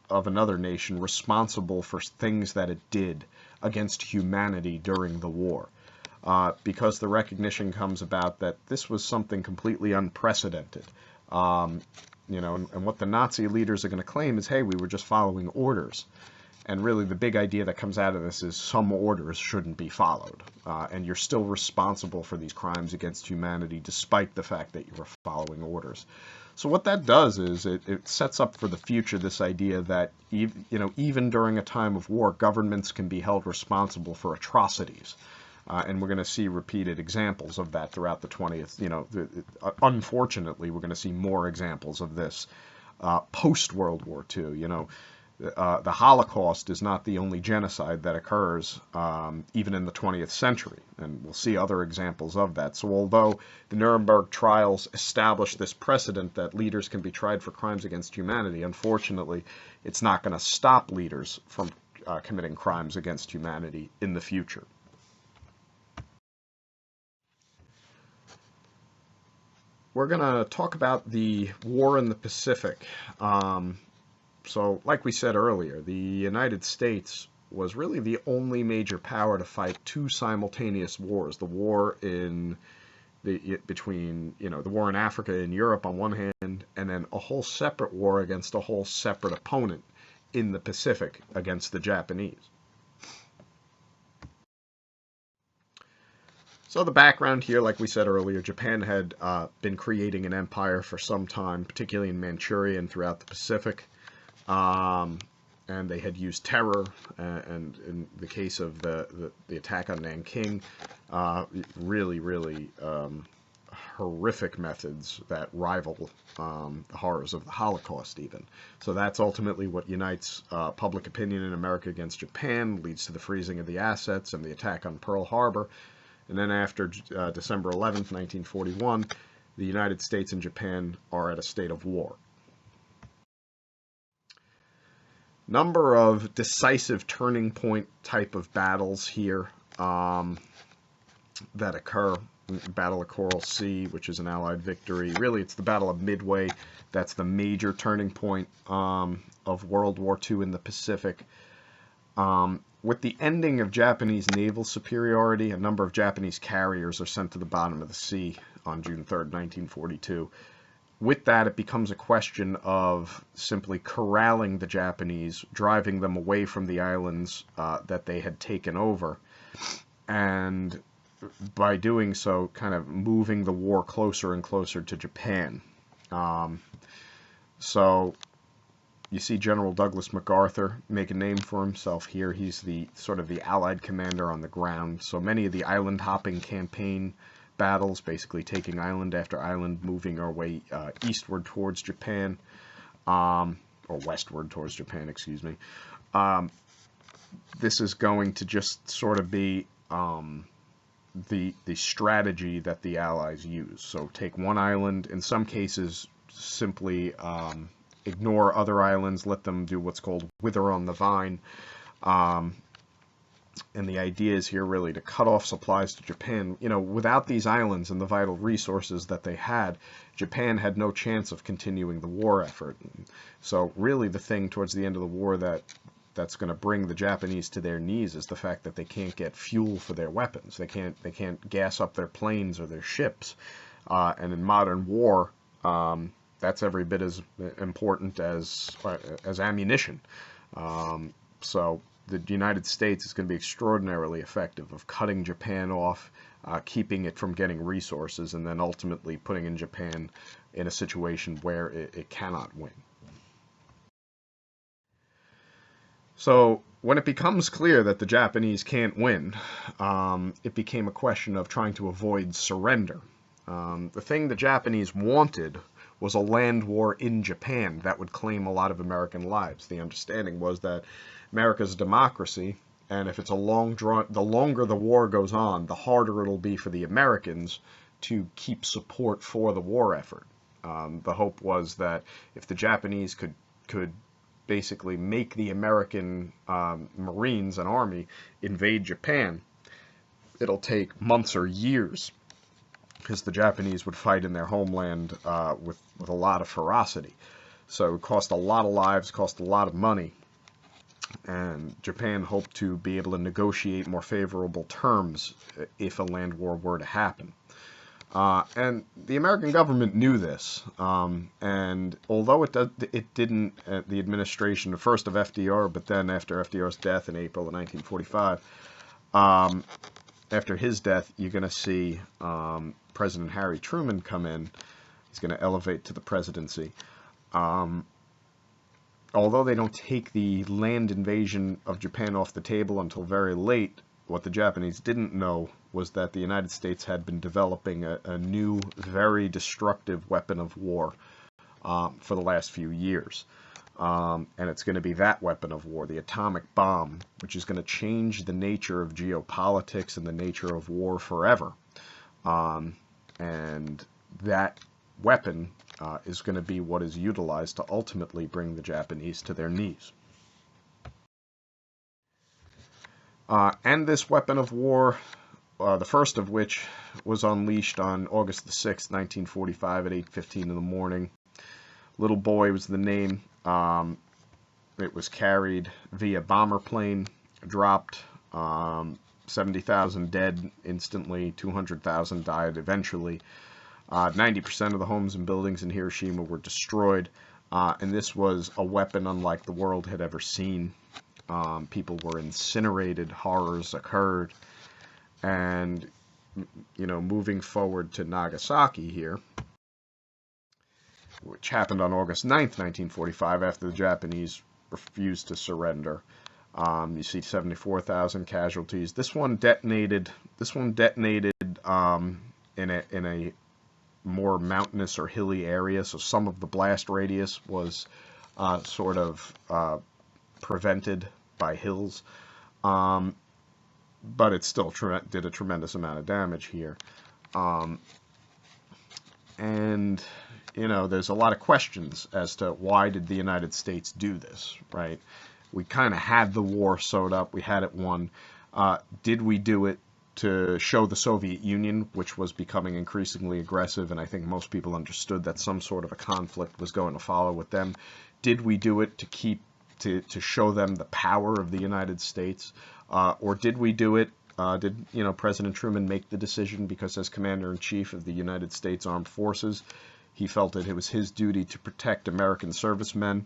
of another nation responsible for things that it did against humanity during the war. Because the recognition comes about that this was something completely unprecedented. And what the Nazi leaders are going to claim is, hey, we were just following orders. And really the big idea that comes out of this is some orders shouldn't be followed. And you're still responsible for these crimes against humanity despite the fact that you were following orders. So what that does is it sets up for the future this idea that even during a time of war, governments can be held responsible for atrocities. And we're going to see repeated examples of that throughout the 20th. Unfortunately, we're going to see more examples of this post-World War II. The Holocaust is not the only genocide that occurs, even in the 20th century, and we'll see other examples of that. So although the Nuremberg trials established this precedent that leaders can be tried for crimes against humanity, unfortunately, it's not going to stop leaders from committing crimes against humanity in the future. We're going to talk about the war in the Pacific. So, like we said earlier, the United States was really the only major power to fight two simultaneous wars. The war between, the war in Africa and Europe on one hand, and then a whole separate war against a whole separate opponent in the Pacific against the Japanese. So the background here, like we said earlier, Japan had been creating an empire for some time, particularly in Manchuria and throughout the Pacific. And they had used terror, and in the case of the attack on Nanking, really horrific methods that rival the horrors of the Holocaust even. So that's ultimately what unites public opinion in America against Japan, leads to the freezing of the assets and the attack on Pearl Harbor. And then after December 11th, 1941, the United States and Japan are at a state of war. Number of decisive turning point type of battles here that occur. Battle of Coral Sea, which is an Allied victory. Really, it's the Battle of Midway. That's the major turning point of World War II in the Pacific. With the ending of Japanese naval superiority, a number of Japanese carriers are sent to the bottom of the sea on June 3rd, 1942. With that, it becomes a question of simply corralling the Japanese, driving them away from the islands that they had taken over, and by doing so, kind of moving the war closer and closer to Japan. So you see General Douglas MacArthur make a name for himself here. He's the sort of the Allied commander on the ground. So many of the island hopping campaign battles, basically taking island after island, moving our way eastward towards Japan, or westward towards Japan, excuse me. This is going to just sort of be the strategy that the Allies use. So take one island, in some cases simply ignore other islands, let them do what's called wither on the vine. And the idea is here really to cut off supplies to Japan. Without these islands and the vital resources that they had, Japan had no chance of continuing the war effort. So really the thing towards the end of the war that's going to bring the Japanese to their knees is the fact that they can't get fuel for their weapons. They can't gas up their planes or their ships. And in modern war, that's every bit as important as ammunition. So the United States is going to be extraordinarily effective of cutting Japan off, keeping it from getting resources, and then ultimately putting in Japan in a situation where it cannot win. So when it becomes clear that the Japanese can't win, it became a question of trying to avoid surrender. The thing the Japanese wanted was a land war in Japan that would claim a lot of American lives. The understanding was that America's a democracy, and if it's the longer the war goes on, the harder it'll be for the Americans to keep support for the war effort. The hope was that if the Japanese could basically make the American Marines and Army invade Japan, it'll take months or years, because the Japanese would fight in their homeland with a lot of ferocity. So it would cost a lot of lives, cost a lot of money, and Japan hoped to be able to negotiate more favorable terms if a land war were to happen. And the American government knew this, and although it didn't, the administration, first of FDR, but then after FDR's death in April of 1945, after his death, you're going to see President Harry Truman come in. He's going to elevate to the presidency. Although they don't take the land invasion of Japan off the table until very late, what the Japanese didn't know was that the United States had been developing a new, very destructive weapon of war for the last few years. And it's going to be that weapon of war, the atomic bomb, which is going to change the nature of geopolitics and the nature of war forever. And that weapon is going to be what is utilized to ultimately bring the Japanese to their knees. And this weapon of war, the first of which was unleashed on August the 6th, 1945 at 8:15 in the morning. Little Boy was the name. It was carried via bomber plane dropped. 70,000 dead instantly, 200,000 died eventually. 90% of the homes and buildings in Hiroshima were destroyed, and this was a weapon unlike the world had ever seen. People were incinerated, horrors occurred, and moving forward to Nagasaki here, which happened on August 9th, 1945, after the Japanese refused to surrender. You see 74,000 casualties. This one detonated. In a more mountainous or hilly area, so some of the blast radius was sort of prevented by hills, but it still did a tremendous amount of damage here. And there's a lot of questions as to why did the United States do this, right? We kind of had the war sewed up. We had it won. Did we do it to show the Soviet Union, which was becoming increasingly aggressive, and I think most people understood that some sort of a conflict was going to follow with them? Did we do it to show them the power of the United States? Or did we do it, did President Truman make the decision because as Commander-in-Chief of the United States Armed Forces, he felt that it was his duty to protect American servicemen?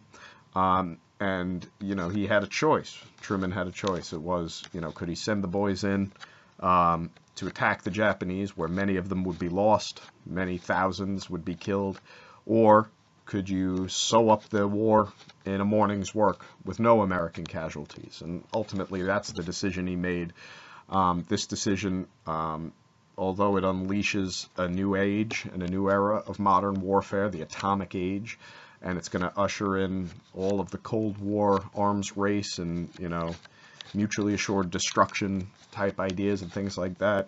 And he had a choice. Truman had a choice. It was, could he send the boys in to attack the Japanese, where many of them would be lost, many thousands would be killed, or could you sew up the war in a morning's work with no American casualties? And ultimately, that's the decision he made. This decision, although it unleashes a new age and a new era of modern warfare, the atomic age, and it's going to usher in all of the Cold War arms race and, mutually assured destruction type ideas and things like that.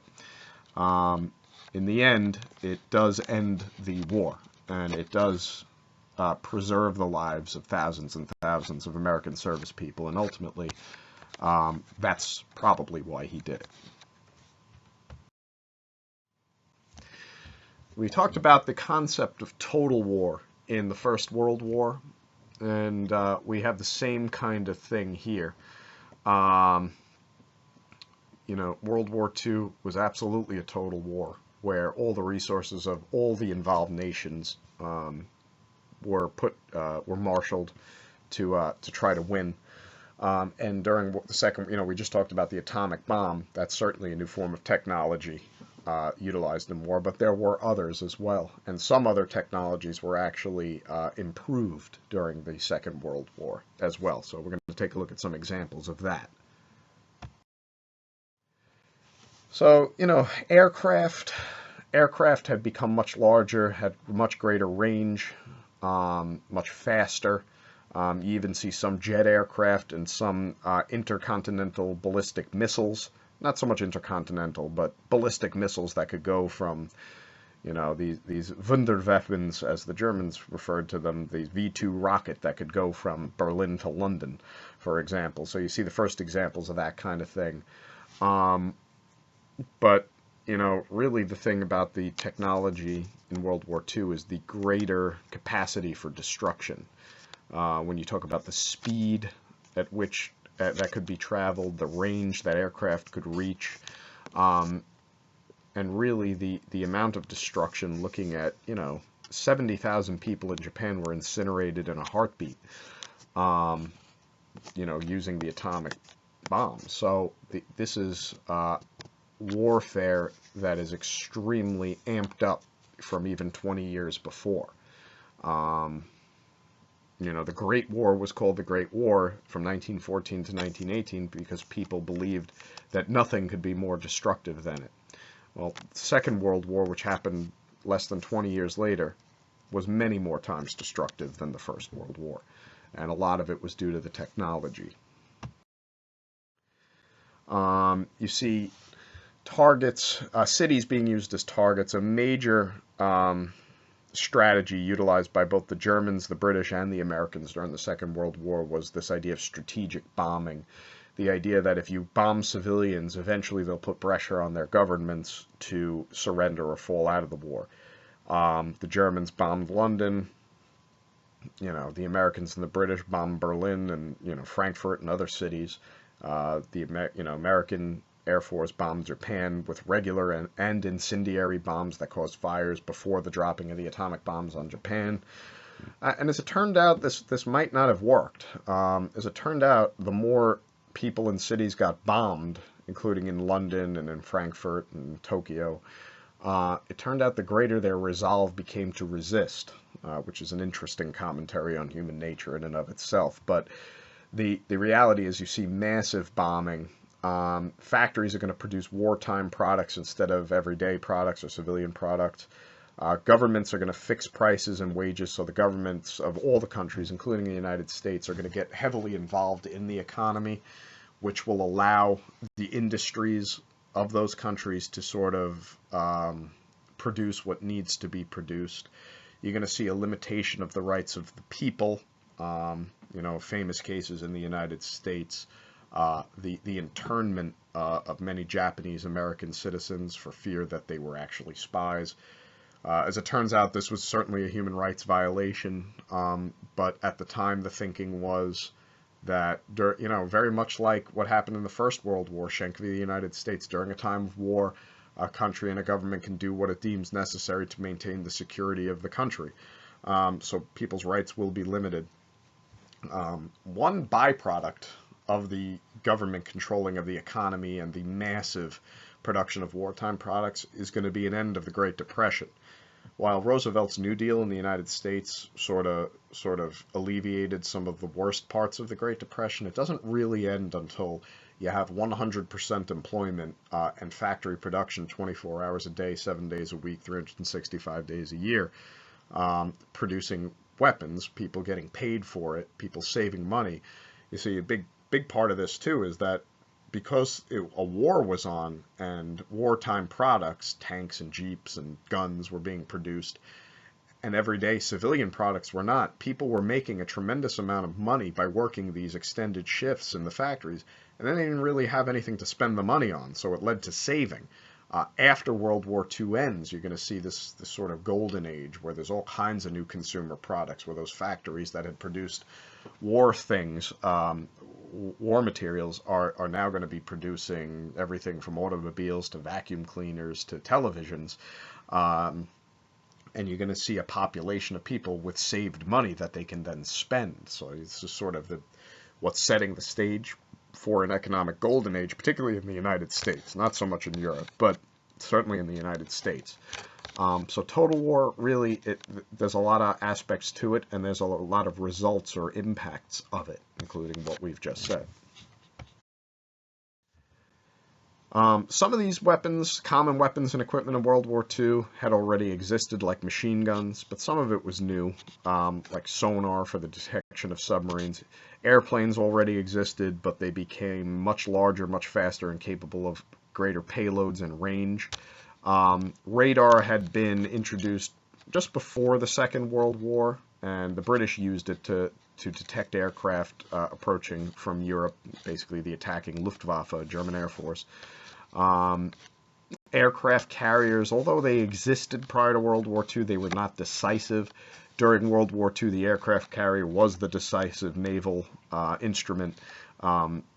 In the end, it does end the war, and it does preserve the lives of thousands and thousands of American service people, and ultimately, that's probably why he did it. We talked about the concept of total war in the First World War, and we have the same kind of thing here. World War II was absolutely a total war, where all the resources of all the involved nations were marshaled to try to win. And during the second, we just talked about the atomic bomb. That's certainly a new form of technology utilized in war, but there were others as well. And some other technologies were actually improved during the Second World War as well. So we're going to take a look at some examples of that. So, aircraft had become much larger, had much greater range, much faster. You even see some jet aircraft and some intercontinental ballistic missiles. Not so much intercontinental, but ballistic missiles that could go from, these Wunderwaffen, as the Germans referred to them, the V-2 rocket that could go from Berlin to London, for example. So you see the first examples of that kind of thing. But, really the thing about the technology in World War II is the greater capacity for destruction. When you talk about the speed at which that could be traveled, the range that aircraft could reach, and really the amount of destruction, looking at, 70,000 people in Japan were incinerated in a heartbeat, using the atomic bomb. So this is warfare that is extremely amped up from even 20 years before. The Great War was called the Great War from 1914 to 1918 because people believed that nothing could be more destructive than it. Well, the Second World War, which happened less than 20 years later, was many more times destructive than the First World War. And a lot of it was due to the technology. You see targets, cities being used as targets. A major strategy utilized by both the Germans, the British, and the Americans during the Second World War was this idea of strategic bombing. The idea that if you bomb civilians, eventually they'll put pressure on their governments to surrender or fall out of the war. The Germans bombed London. The Americans and the British bombed Berlin and, Frankfurt and other cities. American Air Force bombed Japan with regular and incendiary bombs that caused fires before the dropping of the atomic bombs on Japan. And as it turned out, this might not have worked. As it turned out, the more people in cities got bombed, including in London and in Frankfurt and Tokyo, it turned out the greater their resolve became to resist, which is an interesting commentary on human nature in and of itself. But the reality is you see massive bombing. Factories are going to produce wartime products instead of everyday products or civilian products. Governments are going to fix prices and wages, so the governments of all the countries, including the United States, are going to get heavily involved in the economy, which will allow the industries of those countries to sort of produce what needs to be produced. You're going to see a limitation of the rights of the people. Famous cases in the United States, the internment of many Japanese American citizens for fear that they were actually spies. As it turns out, this was certainly a human rights violation, but at the time the thinking was that, very much like what happened in the First World War, Schenck v. the United States, during a time of war, a country and a government can do what it deems necessary to maintain the security of the country. So people's rights will be limited. One byproduct of the government controlling of the economy and the massive production of wartime products is going to be an end of the Great Depression. While Roosevelt's New Deal in the United States sort of alleviated some of the worst parts of the Great Depression, it doesn't really end until you have 100% employment and factory production 24 hours a day, 7 days a week, 365 days a year, producing weapons, people getting paid for it, people saving money. You see, a big part of this too is that because a war was on and wartime products, tanks and jeeps and guns were being produced, and everyday civilian products were not, people were making a tremendous amount of money by working these extended shifts in the factories, and then they didn't really have anything to spend the money on, so it led to saving. After World War II ends, you're going to see this sort of golden age where there's all kinds of new consumer products, where those factories that had produced war things, war materials, are now going to be producing everything from automobiles to vacuum cleaners to televisions. And you're going to see a population of people with saved money that they can then spend. So it's just sort of what's setting the stage for an economic golden age, particularly in the United States, not so much in Europe, but certainly in the United States. So total war, really, there's a lot of aspects to it, and there's a lot of results or impacts of it, including what we've just said. Some of these weapons, common weapons and equipment in World War II, had already existed, like machine guns, but some of it was new, like sonar for the detection of submarines. Airplanes already existed, but they became much larger, much faster, and capable of greater payloads and range. Radar had been introduced just before the Second World War, and the British used it to detect aircraft approaching from Europe, basically the attacking Luftwaffe, German Air Force. Aircraft carriers, although they existed prior to World War II, they were not decisive. During World War II, the aircraft carrier was the decisive naval instrument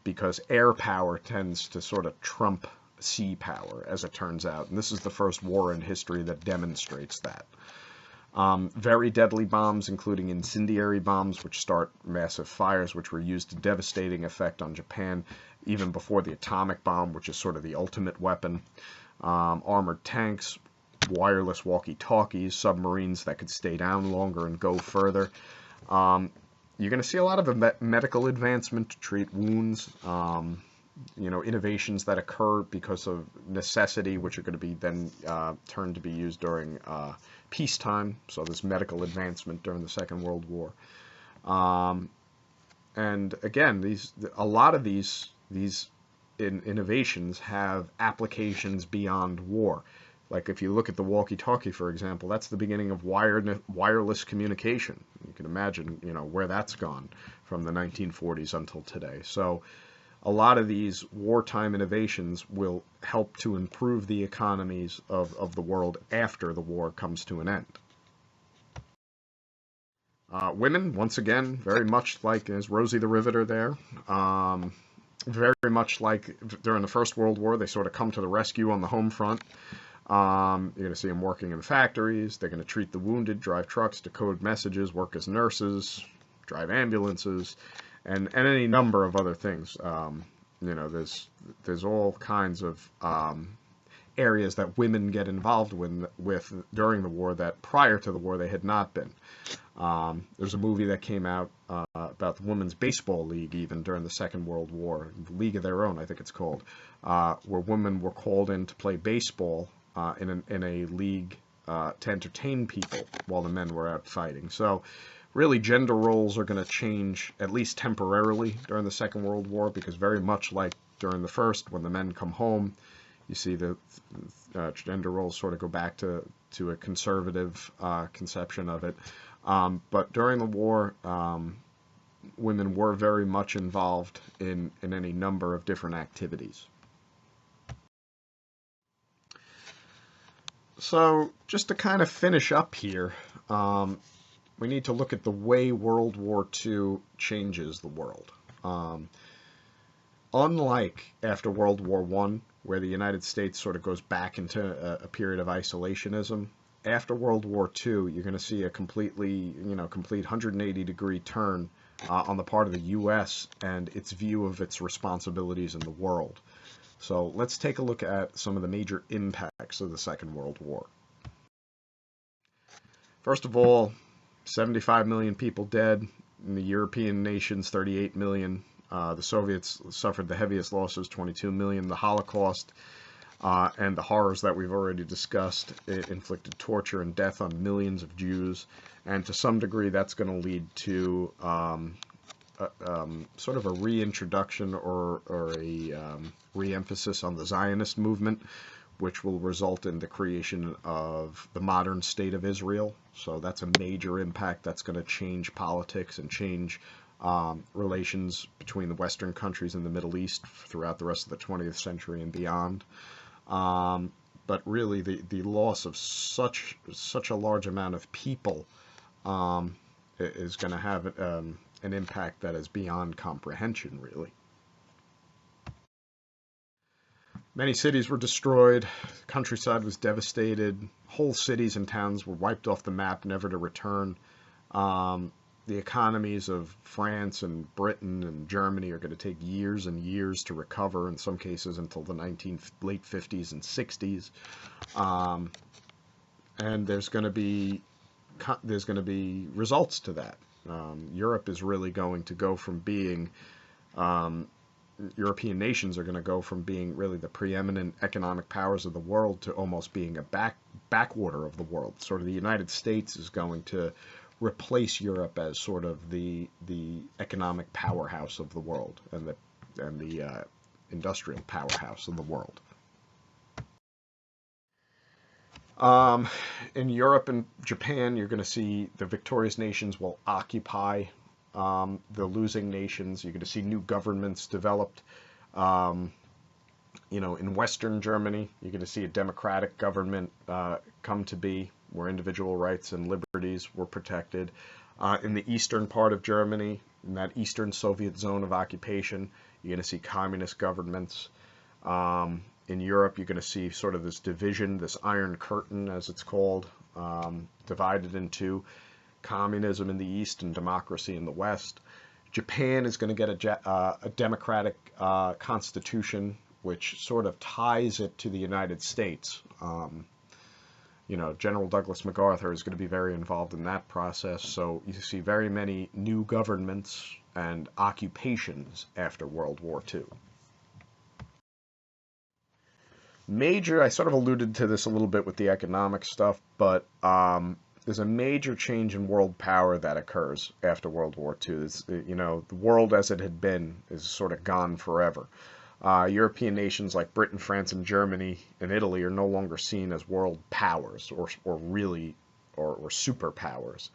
because air power tends to sort of trump sea power, as it turns out. And this is the first war in history that demonstrates that. Very deadly bombs, including incendiary bombs, which start massive fires, which were used to devastating effect on Japan, even before the atomic bomb, which is sort of the ultimate weapon. Armored tanks, wireless walkie-talkies, submarines that could stay down longer and go further. You're going to see a lot of medical advancement to treat wounds, innovations that occur because of necessity, which are going to be then turned to be used during peacetime. So there's medical advancement during the Second World War. And again, a lot of these innovations have applications beyond war. Like if you look at the walkie-talkie, for example, that's the beginning of wireless communication. You can imagine, where that's gone from the 1940s until today. So a lot of these wartime innovations will help to improve the economies of the world after the war comes to an end. Women, once again, very much like as Rosie the Riveter there. very much like during the First World War, they sort of come to the rescue on the home front. You're going to see them working in factories. They're going to treat the wounded, drive trucks, decode messages, work as nurses, drive ambulances, and any number of other things. There's all kinds of areas that women get involved with during the war that prior to the war they had not been. There's a movie that came out about the Women's Baseball League, even during the Second World War, League of Their Own, I think it's called, where women were called in to play baseball in a league to entertain people while the men were out fighting. So really gender roles are going to change, at least temporarily, during the Second World War, because very much like during the First, when the men come home, you see the gender roles sort of go back to a conservative conception of it. But during the war, women were very much involved in any number of different activities. So just to kind of finish up here, we need to look at the way World War II changes the world. Unlike after World War I, where the United States sort of goes back into a period of isolationism, after World War II, you're going to see a complete 180-degree turn on the part of the U.S. and its view of its responsibilities in the world. So let's take a look at some of the major impacts of the Second World War. First of all, 75 million people dead. In the European nations, 38 million. The Soviets suffered the heaviest losses, 22 million. The Holocaust and the horrors that we've already discussed, it inflicted torture and death on millions of Jews. And to some degree, that's going to lead to sort of a reintroduction or a re-emphasis on the Zionist movement, which will result in the creation of the modern state of Israel. So that's a major impact that's going to change politics and change relations between the Western countries and the Middle East throughout the rest of the 20th century and beyond. But really, the loss of such a large amount of people is going to have an impact that is beyond comprehension, really. Many cities were destroyed, countryside was devastated, whole cities and towns were wiped off the map, never to return. The economies of France and Britain and Germany are going to take years and years to recover, in some cases until the late 50s and 60s. And there's going to be results to that. Europe is really going to go from being European nations are going to go from being really the preeminent economic powers of the world to almost being a backwater of the world. Sort of the United States is going to replace Europe as sort of the economic powerhouse of the world and the industrial powerhouse of the world. In Europe and Japan, you're going to see the victorious nations will occupy the losing nations. You're going to see new governments developed. In Western Germany, you're going to see a democratic government come to be, where individual rights and liberties were protected. In the eastern part of Germany, in that eastern Soviet zone of occupation, you're going to see communist governments. In Europe, you're going to see sort of this division, this Iron Curtain, as it's called, divided into communism in the East and democracy in the West. Japan is going to get a democratic constitution, which sort of ties it to the United States. General Douglas MacArthur is going to be very involved in that process. So you see very many new governments and occupations after World War II. I sort of alluded to this a little bit with the economic stuff, but there's a major change in world power that occurs after World War II. The world as it had been is sort of gone forever. European nations like Britain, France, and Germany and Italy are no longer seen as world powers or superpowers.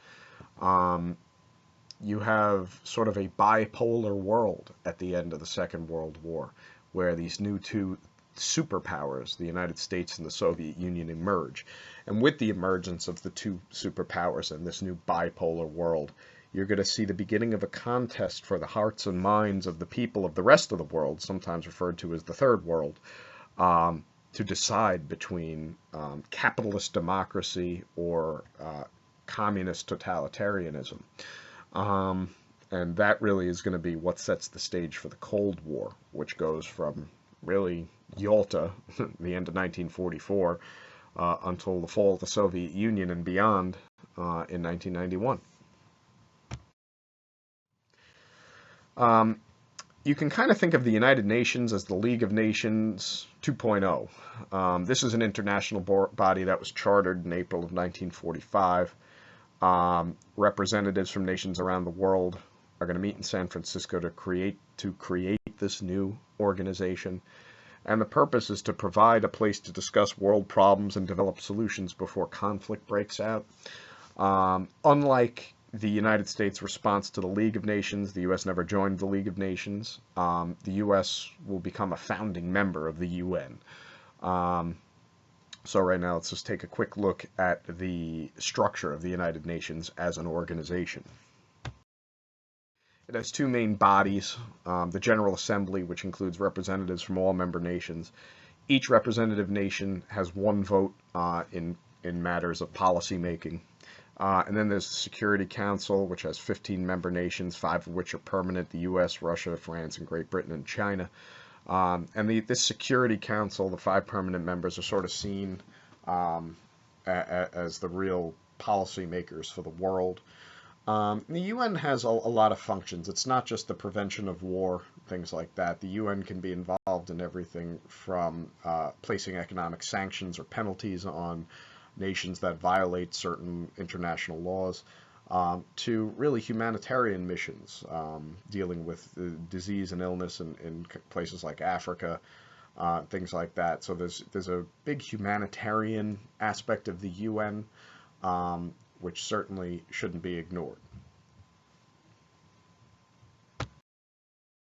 You have sort of a bipolar world at the end of the Second World War, where these new two superpowers, the United States and the Soviet Union, emerge. And with the emergence of the two superpowers and this new bipolar world, you're going to see the beginning of a contest for the hearts and minds of the people of the rest of the world, sometimes referred to as the Third World, to decide between capitalist democracy or communist totalitarianism. And that really is going to be what sets the stage for the Cold War, which goes from really Yalta, the end of 1944, until the fall of the Soviet Union and beyond in 1991. You can kind of think of the United Nations as the League of Nations 2.0. This is an international body that was chartered in April of 1945. Representatives from nations around the world are going to meet in San Francisco to create this new organization. And the purpose is to provide a place to discuss world problems and develop solutions before conflict breaks out. Unlike the United States' response to the League of Nations, the U.S. never joined the League of Nations. The U.S. will become a founding member of the UN. So right now, let's just take a quick look at the structure of the United Nations as an organization. It has two main bodies, the General Assembly, which includes representatives from all member nations. Each representative nation has one vote in matters of policy making. And then there's the Security Council, which has 15 member nations, 5 of which are permanent: the U.S., Russia, France, and Great Britain, and China. This Security Council, the 5 permanent members, are sort of seen as the real policymakers for the world. The UN has a lot of functions. It's not just the prevention of war, things like that. The UN can be involved in everything from placing economic sanctions or penalties on nations that violate certain international laws, to really humanitarian missions, dealing with disease and illness in places like Africa, things like that. So there's a big humanitarian aspect of the UN, which certainly shouldn't be ignored.